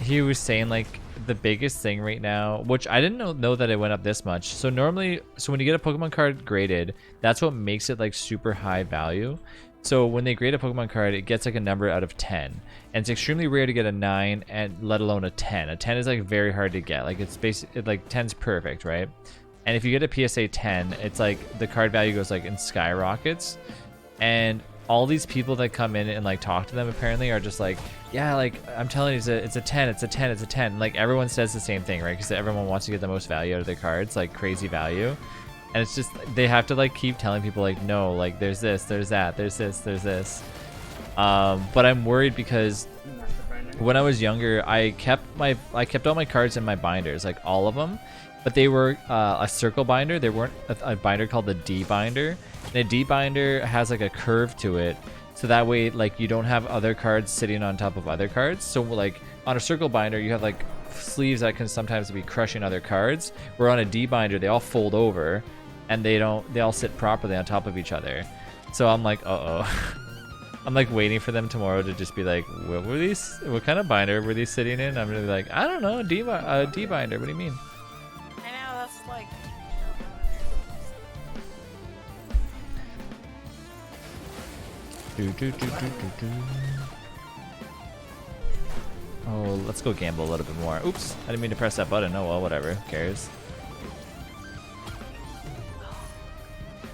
he was saying like the biggest thing right now, which I didn't know that it went up this much. So normally, so when you get a Pokemon card graded, that's what makes it like super high value. So when they grade a Pokemon card, it gets like a number out of 10, and it's extremely rare to get a 9, and let alone a 10. A 10 is like very hard to get. Like it's basically like 10's perfect, right? And if you get a PSA 10, it's like the card value goes like in skyrockets. And all these people that come in and like talk to them apparently are just like, yeah, like I'm telling you, it's a 10, it's a 10, it's a 10. Like everyone says the same thing, right? Because everyone wants to get the most value out of their cards, like crazy value. And it's just, they have to like keep telling people like, no, like there's this, there's that, there's this, there's this. But I'm worried because when I was younger, I kept all my cards in my binders, like all of them, but they were a circle binder. They weren't a binder called the D binder. And a D binder has like a curve to it, so that way like you don't have other cards sitting on top of other cards. So like on a circle binder, you have like sleeves that can sometimes be crushing other cards, where on a D binder they all fold over and they all sit properly on top of each other. So I'm like, uh-oh. I'm like waiting for them tomorrow to just be like, what kind of binder were these sitting in? I'm gonna be like, I don't know, D binder, what do you mean? I know, that's like... Oh, let's go gamble a little bit more. Oops, I didn't mean to press that button. Oh well, whatever, who cares?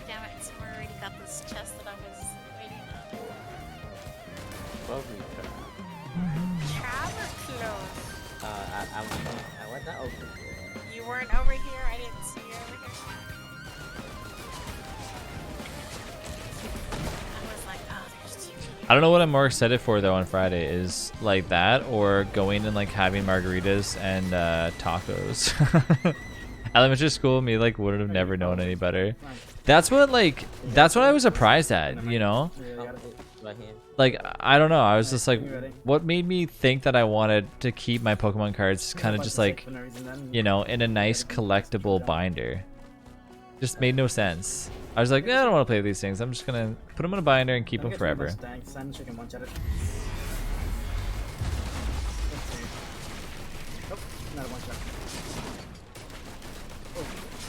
Damn it, someone already got this chest that I was waiting on. Lovely. Trap or close? I was not open. You weren't over here? I didn't see you over here. I was like, oh, there's I don't know what I'm more excited for though on Friday is like that or going and like having margaritas and tacos. Elementary school, me like wouldn't have never known any better. That's what I was surprised at, you know? Yeah, Oh, right here. Like I don't know, I was just like, what made me think that I wanted to keep my Pokemon cards kind of just like, you know, in a nice collectible binder? Just made no sense. I was like, I don't want to play with these things. I'm just gonna put them in a binder and keep them forever. Thanks, and she can one shot it. Let's see. Oh, not a one shot.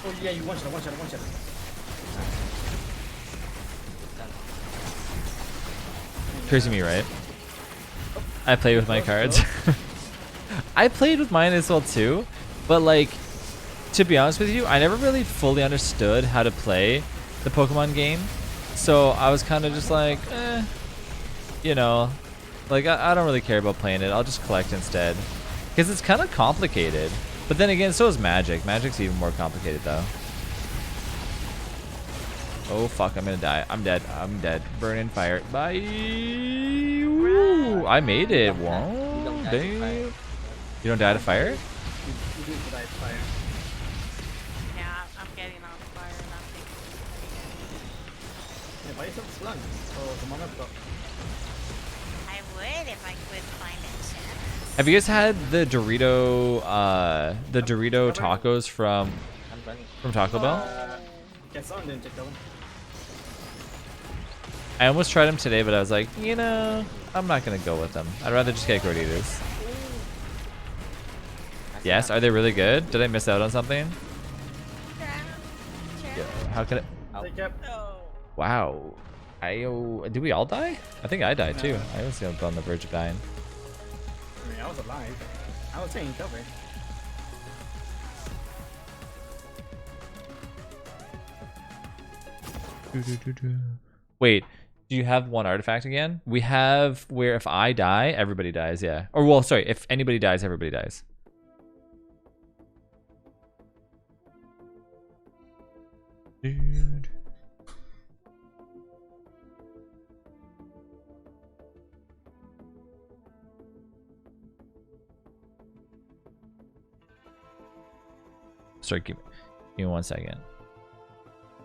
Oh yeah, you one shot, one shot, one shot. Crazy me, right? I play with my cards. I played with mine as well too, but like, to be honest with you, I never really fully understood how to play the Pokemon game. So I was kind of just like, you know, like I don't really care about playing it. I'll just collect instead. Because it's kind of complicated. But then again, so is Magic. Magic's even more complicated though. Oh fuck, I'm gonna die. I'm dead. I'm dead. Burn in fire. Bye. Ooh, I made it. Whoa, damn. You don't die to fire? You do die to fire. Yeah, I'm getting on fire and I'm thinking. Yeah, why is it slung? Oh, the moment got. I would if I could find a chance. Have you guys had the Dorito tacos from I'm running. Taco Bell? Guess on didn't take that one. I almost tried them today, but I was like, you know, I'm not gonna go with them. I'd rather just get Gorditas. Yes, are they really good? Did I miss out on something? Yeah. How could it? Take up. Oh. Wow. Did we all die? I think I died too. I was on the verge of dying. I mean, I was alive. I was taking cover. Wait, do you have one artifact again? We have where if I die, everybody dies, yeah. Or well, sorry, if anybody dies, everybody dies. Dude. Sorry, give me 1 second.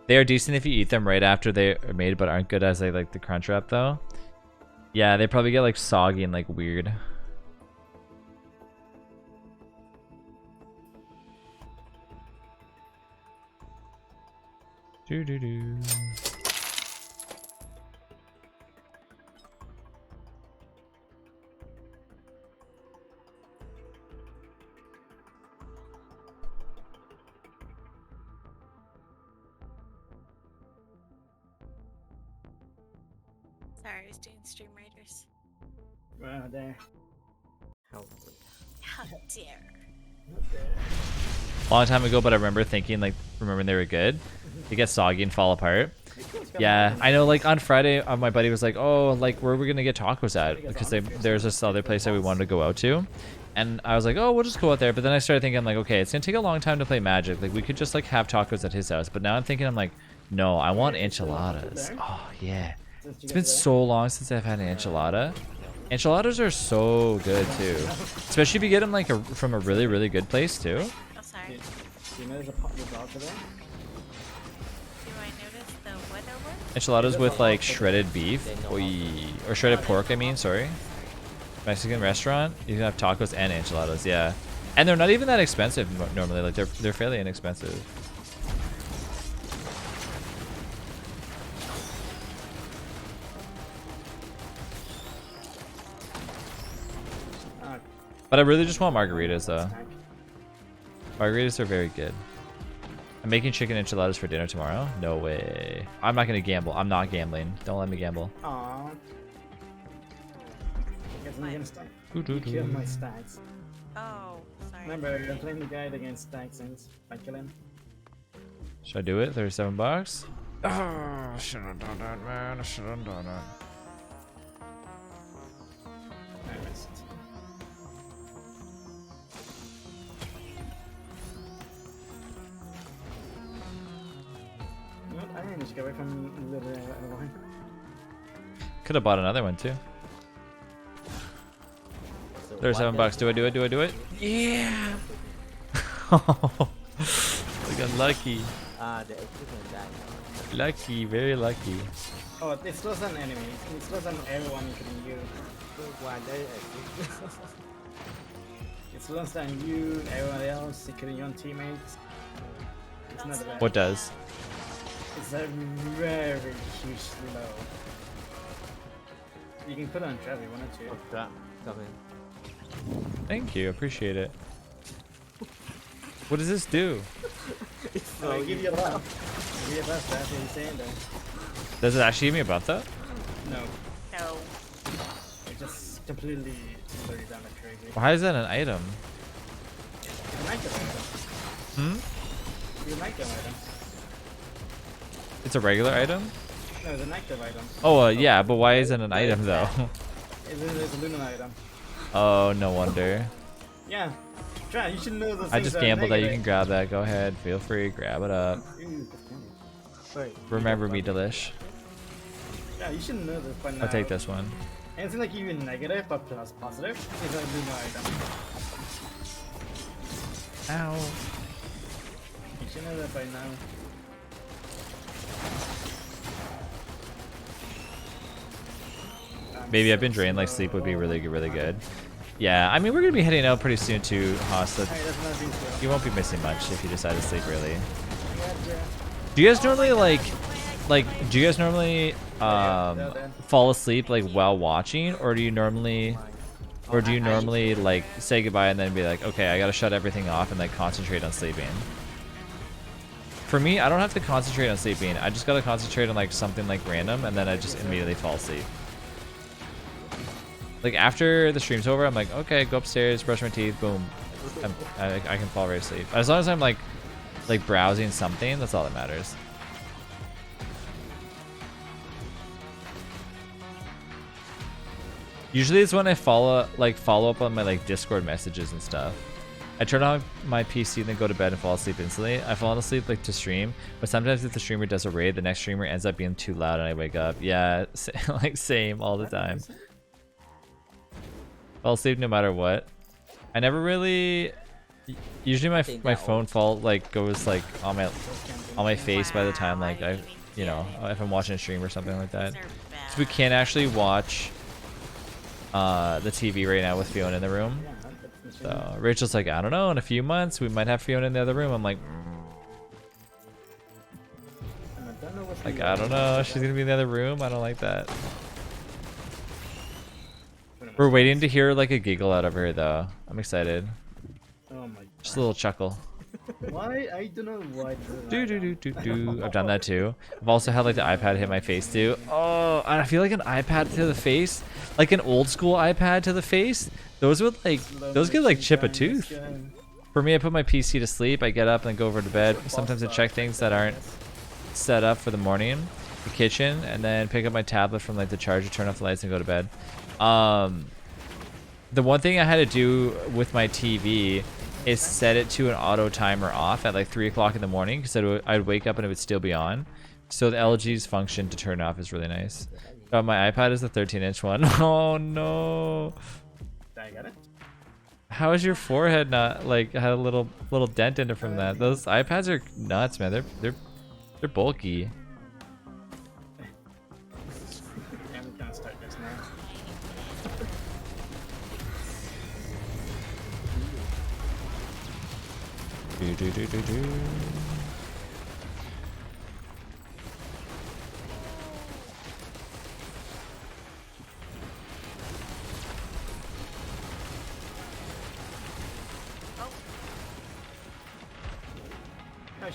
They are decent if you eat them right after they are made, but aren't good as they like the crunch wrap though. Yeah, they probably get like soggy and like weird. Do do do. Sorry, I was doing Stream Raiders. Wow, there. How dare. Long time ago, but I remember thinking like, remembering they were good. They get soggy and fall apart. Yeah, I know. Like on Friday, my buddy was like, "Oh, like where are we gonna get tacos at?" Because there's this other place that we wanted to go out to, and I was like, "Oh, we'll just go out there." But then I started thinking, like, okay, it's gonna take a long time to play Magic. Like we could just like have tacos at his house. But now I'm thinking, I'm like, no, I want enchiladas. Oh yeah, it's been so long since I've had an enchilada. Enchiladas are so good too, especially if you get them like from a really really good place too. Oh, sorry. Do you know there's a pot with out there? Do I notice the what over? Enchiladas with like shredded beef, or shredded pork. I mean, sorry. Mexican restaurant, you can have tacos and enchiladas. Yeah, and they're not even that expensive normally. Like they're fairly inexpensive. But I really just want margaritas though. Margaritas are very good. I'm making chicken enchiladas for dinner tomorrow. No way. I'm not gonna gamble. I'm not gambling. Don't let me gamble. Aww. Guess I'm gonna start. Doo, doo, You killed doo. my stacks. Oh, sorry. Remember, I'm playing the guide against stacks since I kill him. Should I do it? $37? Oh, should have done that, man. I should have done it. I missed. You know what? I think we should get away from the line. Could have bought another one too. So There's what $7. does- Do I do it? Do I do it? Yeah. I got lucky. The equipment died. Lucky, very lucky. Oh, it slows down enemies. It slows down everyone including you. One day I think. It slows down you, everyone else, including your own teammates. It's not bad. What does? It's a very huge slow. You can put on trap if you wanted to. Oh, crap. Coming. Thank you, appreciate it. What does this do? Oh, I give you a buff. Give you a buff, that's what he's saying though. Does it actually give me a buff though? No, No. it just completely slows you down like crazy. Why is that an item? It's an item. Hmm? It's an item item. It's a regular item? No, it's an active item. Oh, yeah, but why isn't it an item though? It's a lunar item. Oh, no wonder. Yeah. Try, you should know those I things just are gambled that you negative. can grab that. Go ahead, feel free, grab it up. Ooh, Wait. Remember me, Delish. yeah, you should know this by now. I'll take this one. Anything like even negative but plus positive is a lunar item. Ow. You should know that by now. Maybe I've been drained, like sleep would be really good. Yeah, I mean, we're gonna be heading out pretty soon too, Haas, so Hey, that's not being slow. you won't be missing much if you decide to sleep early. Do you guys normally do you guys normally fall asleep like while watching, or do you normally like say goodbye and then be like, okay, I gotta shut everything off and like concentrate on sleeping? For me, I don't have to concentrate on sleeping. I just gotta concentrate on like something like random, and then I just immediately fall asleep. Like after the stream's over, I'm like, okay, go upstairs, brush my teeth, boom, I can fall right asleep. As long as I'm like browsing something, that's all that matters. Usually it's when I follow up on my like Discord messages and stuff. I turn on my PC and then go to bed and fall asleep instantly. I fall asleep like to stream, but sometimes if the streamer does a raid, the next streamer ends up being too loud and I wake up. Yeah, like same all the time. Fall asleep no matter what. I never really. Usually my phone goes like on my face by the time like if I'm watching a stream or something like that. So we can't actually watch the TV right now with Fiona in the room. So Rachel's like, I don't know, in a few months we might have Fiona in the other room. I'm like, I don't know, she's gonna be in the other room. I don't like that. We're waiting to hear like a giggle out of her though. I'm excited. Oh my god. Just a little chuckle. Why? I don't know why. I've done that too. I've also had like the iPad hit my face too. Oh, and I feel like an iPad to the face, like an old school iPad to the face, those could like chip a tooth. For me, I put my PC to sleep. I get up and go over to bed. Sometimes I check things that aren't set up for the morning, the kitchen, and then pick up my tablet from like the charger, turn off the lights, and go to bed. The one thing I had to do with my TV is set it to an auto timer off at like 3 o'clock in the morning, because I'd wake up and it would still be on. So the LG's function to turn off is really nice. My iPad is the 13-inch one. Oh no! I got it. How is your forehead not like had a little dent in it from that? Those iPads are nuts, man. They're bulky. I'm gonna start this now. Do.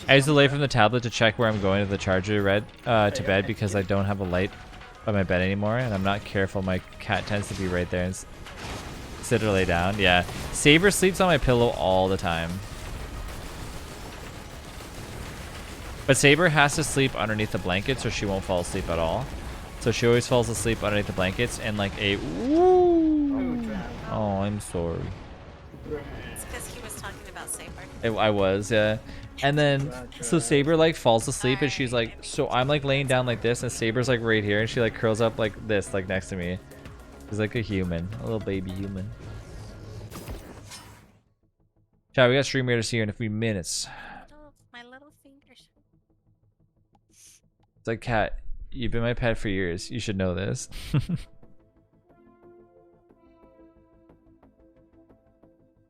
I use the light from the tablet to check where I'm going to the charger to bed, because I don't have a light by my bed anymore, and I'm not careful. My cat tends to be right there and sit or lay down. Yeah, Saber sleeps on my pillow all the time. But Saber has to sleep underneath the blankets or she won't fall asleep at all. So she always falls asleep underneath the blankets and like a woo. Oh, I'm sorry. It's because he was talking about about Saber. I was, yeah. And then, so Gotcha. Saber like falls asleep and she's like, so I'm like laying down like this and Saber's like right here and she like curls up like this, like next to me. She's like a human, a little baby human. Chat, we got stream raiders here in a few minutes. My little fingers. It's like, Cat, you've been my pet for years. You should know this.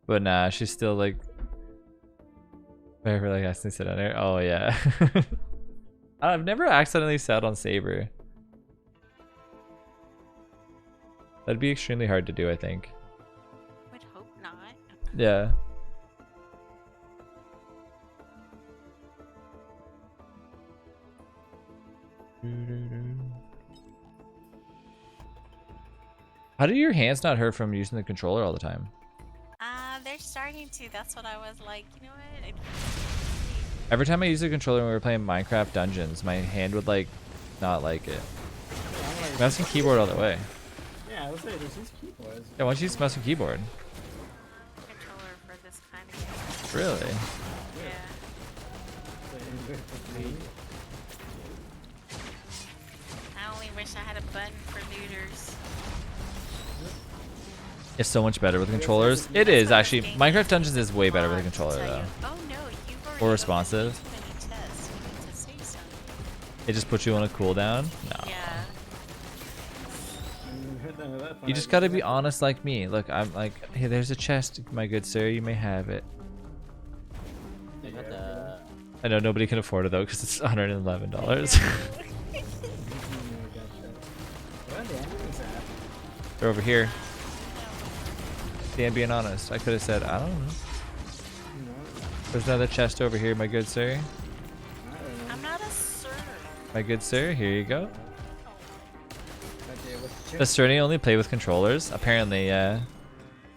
But nah, she's still like, whatever, like accidentally sit on her. Oh yeah. I've never accidentally sat on Saber. That'd be extremely hard to do, I think. Would hope not. Yeah. How do your hands not hurt from using the controller all the time? They're starting to. That's what I was like. You know what? Every time I use the controller when we were playing Minecraft Dungeons, my hand would like not like it. Mouse and keyboard all the way. Yeah, I would say this is keyboards. Yeah, why don't you use mouse and keyboard? Controller for this kind of game. Really? Yeah. I only wish I had a button for looters. It's so much better with controllers. It is actually. Minecraft Dungeons is way better with a controller though. Oh no, you've already More responsive. opened too many tests. You need to say something. It just puts you on a cooldown. No. Yeah. You just gotta be honest like me. Look, I'm like, hey, there's a chest, my good sir. You may have it. I got the. I know nobody can afford it though, because it's $111. Where are the enemies at? They're over here. Dan, being honest, I could have said, I don't know. No, There's another chest over here, my good sir. I don't know. I'm not a sir. My good sir, here you go. Okay, what's the Does Cerny only play with controllers? Apparently, yeah. To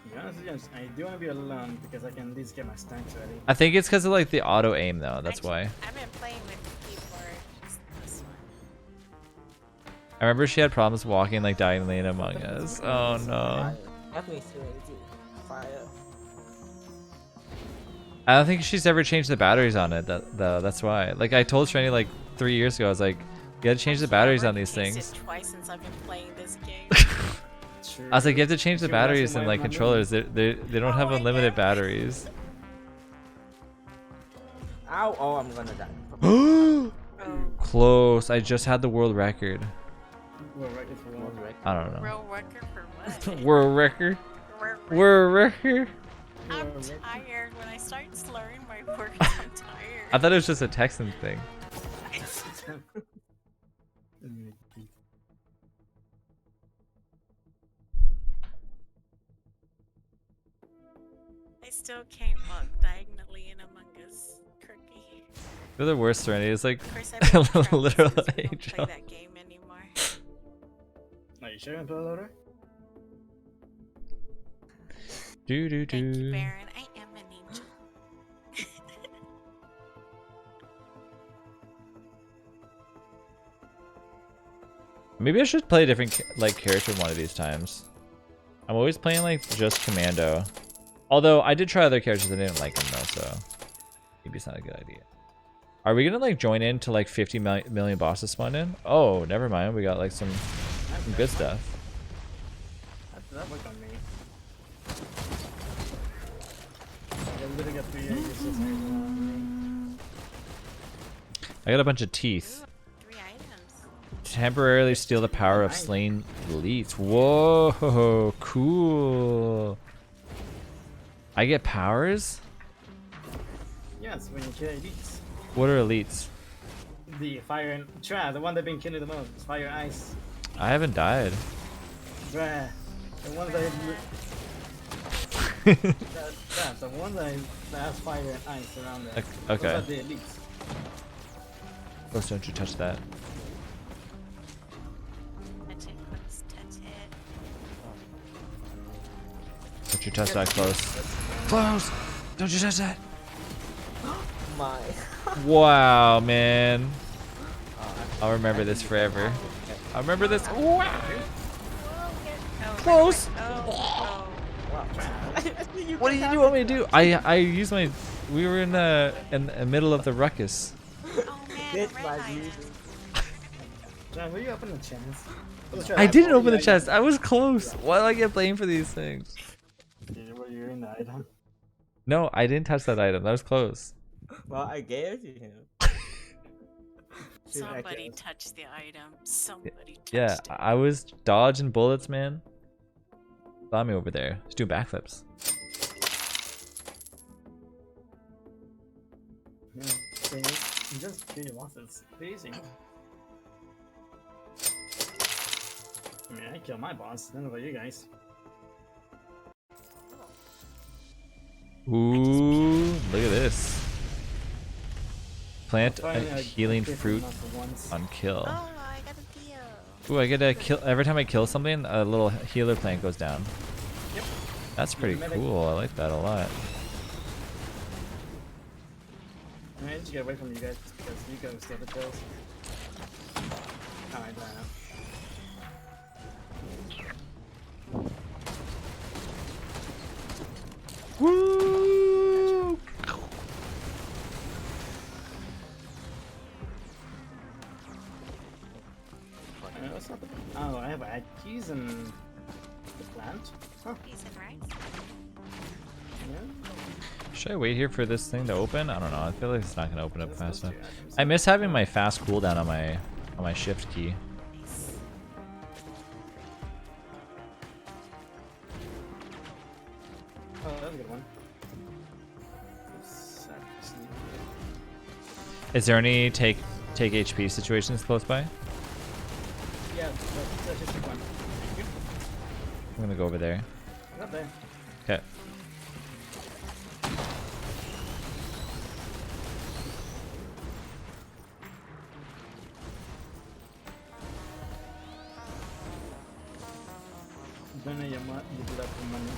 be honest with you, I do want to be alone because I can at least get my stunts ready. I think it's because of like the auto aim though. That's why. I've been playing with the keyboard. Just this one. I remember she had problems walking like diagonally in Among Us. Oh no. That makes me fire. I don't think she's ever changed the batteries on it though. That's why. Like I told Shani like 3 years ago, I was like, you gotta change the batteries on these I've things. it twice since I've been playing this game. True. I was like, you have to change the Sure, that's batteries why in like my controllers. They don't have Oh, I unlimited know. batteries. Ow! Oh, I'm gonna die. Oh, Close. I just had the world record. Well, right, it's wrong. World record. I don't know. real record for what? World record. Real World record. I'm World record. tired. When I start slurring my words, I'm tired. I thought it was just a Texan thing. I still can't walk diagonally in Among Us. Kirky. They're the worst Serenity. It's like Of course, I've been trying literal since we don't age. play that game anymore. Are you sure you play loader? Do do Thank you, do. Baron. I am an angel. Maybe I should play a different like character one of these times. I'm always playing like just Commando. Although I did try other characters, I didn't like them though, so maybe it's not a good idea. Are we gonna like join in to like 50 million bosses spawn in? Oh, never mind. We got like some good stuff. That worked on me. I literally got 3 useless items. I got a bunch of teeth. 3 items. Temporarily steal the power of slain elites. Whoa, cool. I get powers? Yes, when you kill elites. What are elites? The fire and Tra, the one that been killing the most. Fire ice. I haven't died. Bruh. The one that the one that has fire and ice around there. Okay. Those are the elites. Close, don't you touch that. Touch it, close, touch it. Don't you touch that, Close. Close! Don't you touch that! My. Wow, man. I'll remember this forever. I'll remember this. Wow! Oh, Close. Oh, Wow. What do you want me to do? I used my. We were in the middle of the ruckus. Oh man, Get the red my item. music. John, will you open the chest? I didn't open the chest. I was close. Why do I get blamed for these things? Were you in the item? No, I didn't touch that item. That was close. Well, I gave it to him. Somebody touched the item. Somebody touched Yeah, it. I was dodging bullets, man. Saw me over there. Just doing backflips. Yeah, you just kill your bosses. Easy. I mean, I killed my boss. I don't know about you guys. Ooh, look at this. Plant a Finally, I healing picked fruit him up for once. on kill. Oh, I got a deal. Ooh, I get to kill every time I kill something. A little healer plant goes down. Yep. That's pretty cool. I like that a lot. I need to get away from you guys because you go steal the kills. Alright, I know. Woo! What's up? Oh, I have keys and the plant. Huh. Peas and rice. Yeah. Should I wait here for this thing to open? I don't know. I feel like it's not gonna open up That's fast those enough. two items. I miss having my fast cooldown on my shift key. Nice. Oh, that's a good one. Oops, Is there any take HP situations close by? yeah, that's just a good one. Thank you. I'm gonna go over there. Not there. Okay. Don't know your money. You do that for money.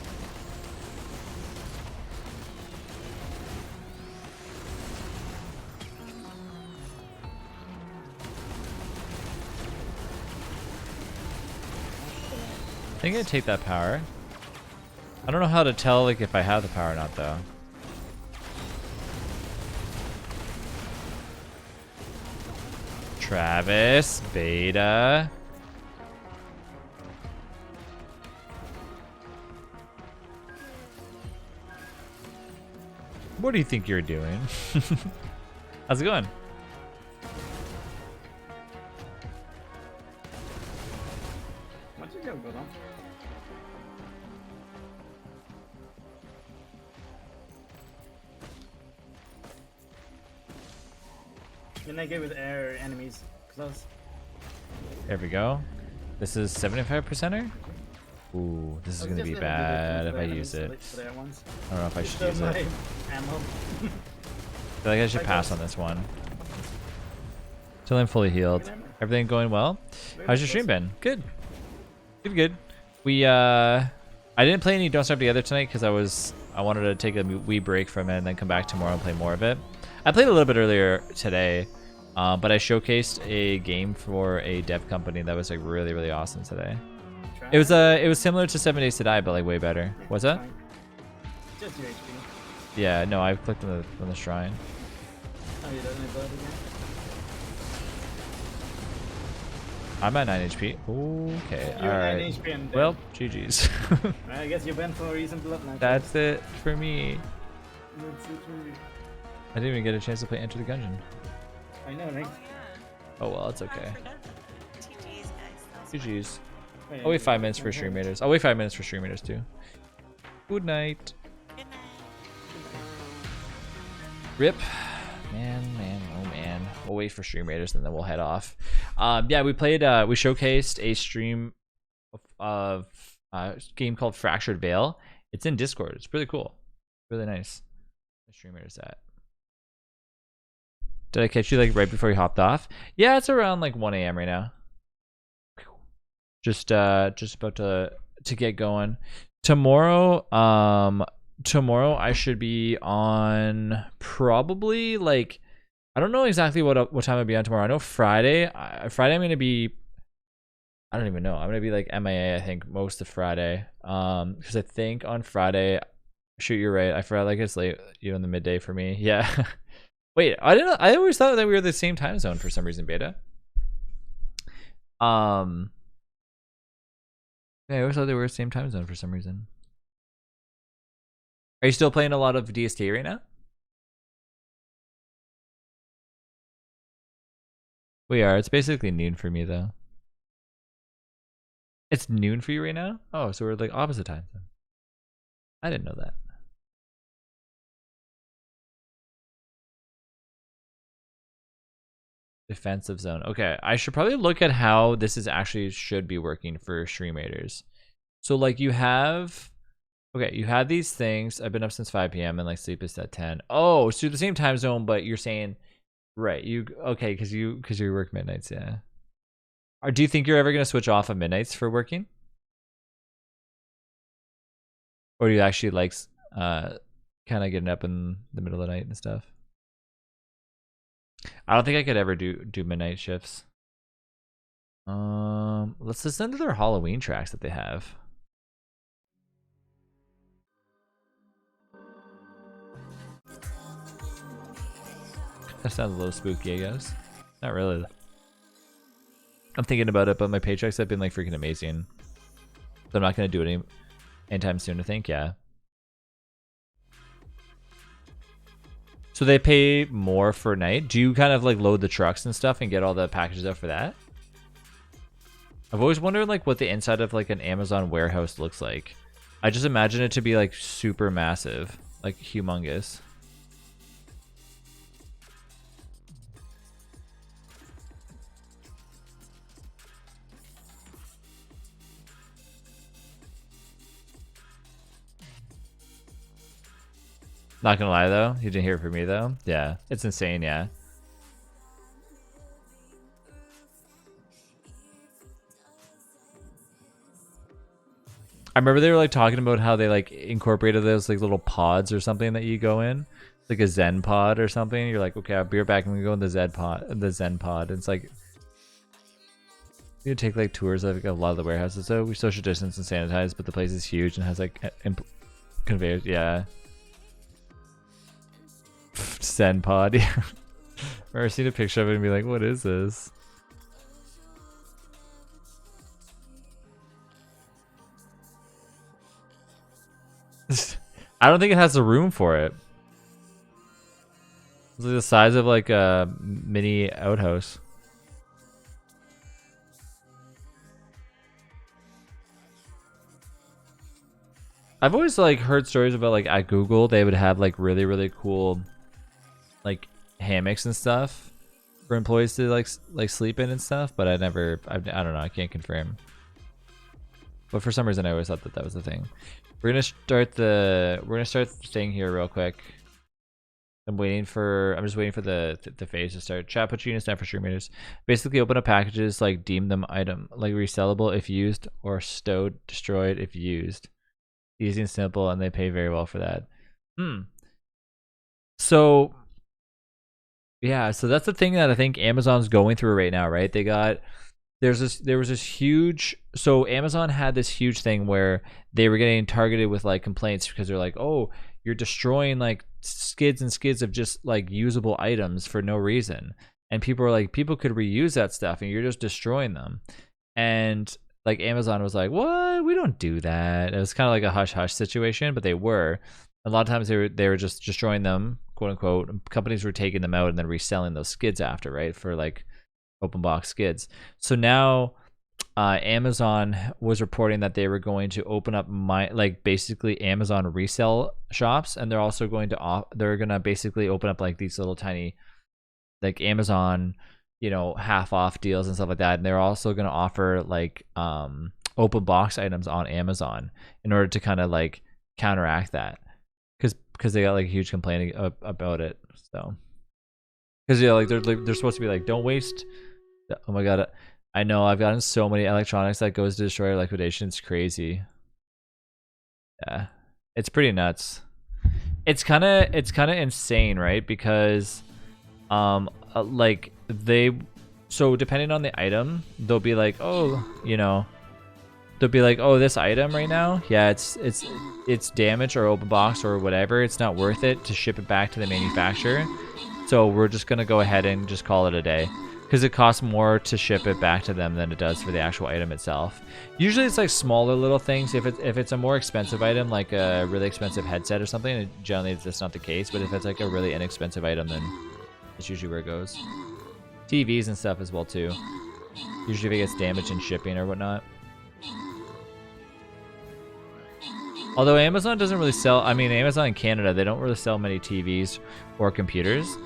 I think I'd take that power. I don't know how to tell like if I have the power or not though. Travis, Beta. What do you think you're doing? How's it going? What did you go on? Then I get with air enemies close. There we go. This is 75%er? Ooh, this is gonna be bad if I use it. I don't know if I should use it. I Ammo. feel like I should pass on this one. Till I'm fully healed. Everything going well? How's your stream been? Good. Good. We I didn't play any Don't Starve Together tonight because I wanted to take a wee break from it and then come back tomorrow and play more of it. I played a little bit earlier today, but I showcased a game for a dev company that was like really awesome today. It was similar to 7 Days to Die, but like way better. What's that? Just your HP. Yeah, no, I clicked on the shrine. Oh, you don't need blood again? I'm at 9 HP. Okay, You're at 9 alright. HP and Well, GG's. I guess you went for a reason blood now. That's it for me. That's it for you. I didn't even get a chance to play Enter the Gungeon. I know, right? Oh well, it's okay. GG's, guys. That was GG's. Wait, I'll wait 5 minutes for stream raiders. I'll wait 5 minutes for stream raiders too. Good night. Good night. Rip. Man, oh man. We'll wait for stream raiders and then we'll head off. Yeah, we played. We showcased a stream of a game called Fractured Veil. It's in Discord. It's really cool. Really nice. The stream raiders at. Did I catch you like right before you hopped off? Yeah, it's around like 1 a.m. right now. Just about to get going. Tomorrow, tomorrow I should be on probably like, I don't know exactly what time I'll be on tomorrow. I know Friday. Friday I'm gonna be, I don't even know. I'm gonna be like MIA. I think most of Friday. Because I think on Friday Shoot, you're right. I forgot like it's late you in the midday for me. Yeah. Wait, I always thought that we were the same time zone for some reason, Beta. Yeah, I always thought they were the same time zone for some reason. Are you still playing a lot of DST right now? We are. It's basically noon for me though. It's noon for you right now? Oh, so we're like opposite time zone. I didn't know that. Defensive zone. Okay, I should probably look at how this is actually should be working for stream raiders. So like you have, okay, you have these things. I've been up since 5 p.m. and like sleep is at 10. Oh, so the same time zone, but you're saying, right? You okay? Because you work midnights, yeah. Or do you think you're ever gonna switch off of midnights for working, or do you actually like kind of getting up in the middle of the night and stuff? I don't think I could ever do midnight shifts. Let's listen to their Halloween tracks that they have. That sounds a little spooky, I guess. Not really. I'm thinking about it, but my paychecks have been like freaking amazing. So I'm not gonna do it anytime soon, I think. Yeah. So they pay more for night. Do you kind of like load the trucks and stuff and get all the packages out for that? I've always wondered like what the inside of like an Amazon warehouse looks like. I just imagine it to be like super massive, like humongous. Not gonna lie though, you didn't hear it from me though. Yeah, it's insane. Yeah. I remember they were like talking about how they like incorporated those like little pods or something that you go in, like a Zen pod or something. You're like, okay, I'll be right back. I'm gonna go in the Zen pod. And it's like you take like tours of like, a lot of the warehouses. So we social distance and sanitize, but the place is huge and has like conveyors. Yeah. Zen pod. Yeah. Or seen a picture of it and be like, what is this? I don't think it has the room for it. It's like the size of like a mini outhouse. I've always like heard stories about like at Google they would have like really cool like hammocks and stuff for employees to like sleep in and stuff, but I don't know, I can't confirm. But for some reason I always thought that that was the thing. We're gonna start staying here real quick. I'm just waiting for the phase to start. Chat, put units down for stream meters. Basically open up packages, like deem them item, like resellable if used, or stowed, destroyed if used. Easy and simple, and they pay very well for that. So yeah, so that's the thing that I think Amazon's going through right now, right? There was this huge, so Amazon had this huge thing where they were getting targeted with like complaints because they're like, oh, you're destroying like skids and skids of just like usable items for no reason. And people were like, people could reuse that stuff and you're just destroying them. And like Amazon was like, what? We don't do that. It was kind of like a hush hush situation, but they were. A lot of times they were just destroying them, quote unquote. Companies were taking them out and then reselling those skids after, right? For like open box skids. So now Amazon was reporting that they were going to open up basically Amazon resell shops, and they're also going to basically open up like these little tiny like Amazon, half off deals and stuff like that. And they're also going to offer like open box items on Amazon in order to kind of like counteract that, because they got like a huge complaint about it. So because like they're supposed to be like, don't waste. Oh my god, I know I've gotten so many electronics that goes to destroyer liquidation. It's crazy. Yeah, it's pretty nuts. It's kind of insane, right? Because so depending on the item, they'll be like, oh, they'll be like, oh, this item right now, yeah, it's damaged or open box or whatever. It's not worth it to ship it back to the manufacturer. So we're just gonna go ahead and just call it a day, because it costs more to ship it back to them than it does for the actual item itself. Usually it's like smaller little things. If it's a more expensive item, like a really expensive headset or something, generally that's not the case. But if it's like a really inexpensive item, then it's usually where it goes. TVs and stuff as well too. Usually if it gets damaged in shipping or whatnot. Although Amazon doesn't really sell, I mean, Amazon in Canada, they don't really sell many TVs or computers.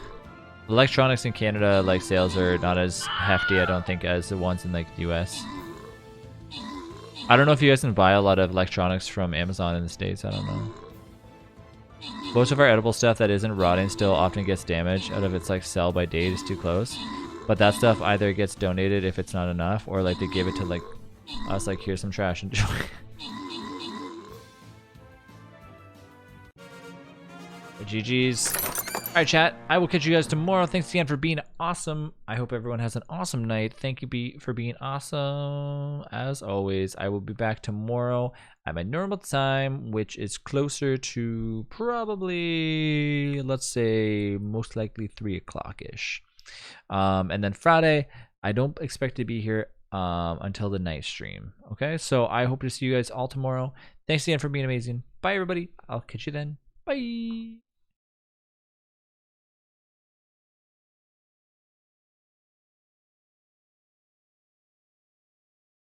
Electronics in Canada, like, sales are not as hefty, I don't think, as the ones in, like, the US. I don't know if you guys can buy a lot of electronics from Amazon in the States, I don't know. Most of our edible stuff that isn't rotting still often gets damaged out of its, like, sell by date is too close. But that stuff either gets donated if it's not enough, or, like, they give it to, like, us, like, here's some trash, enjoy. GG's. Alright, chat. I will catch you guys tomorrow. Thanks again for being awesome. I hope everyone has an awesome night. Thank you for being awesome. As always, I will be back tomorrow at my normal time, which is closer to probably, let's say, most likely 3 o'clock-ish. And then Friday, I don't expect to be here until the night stream. Okay, so I hope to see you guys all tomorrow. Thanks again for being amazing. Bye, everybody. I'll catch you then. Bye.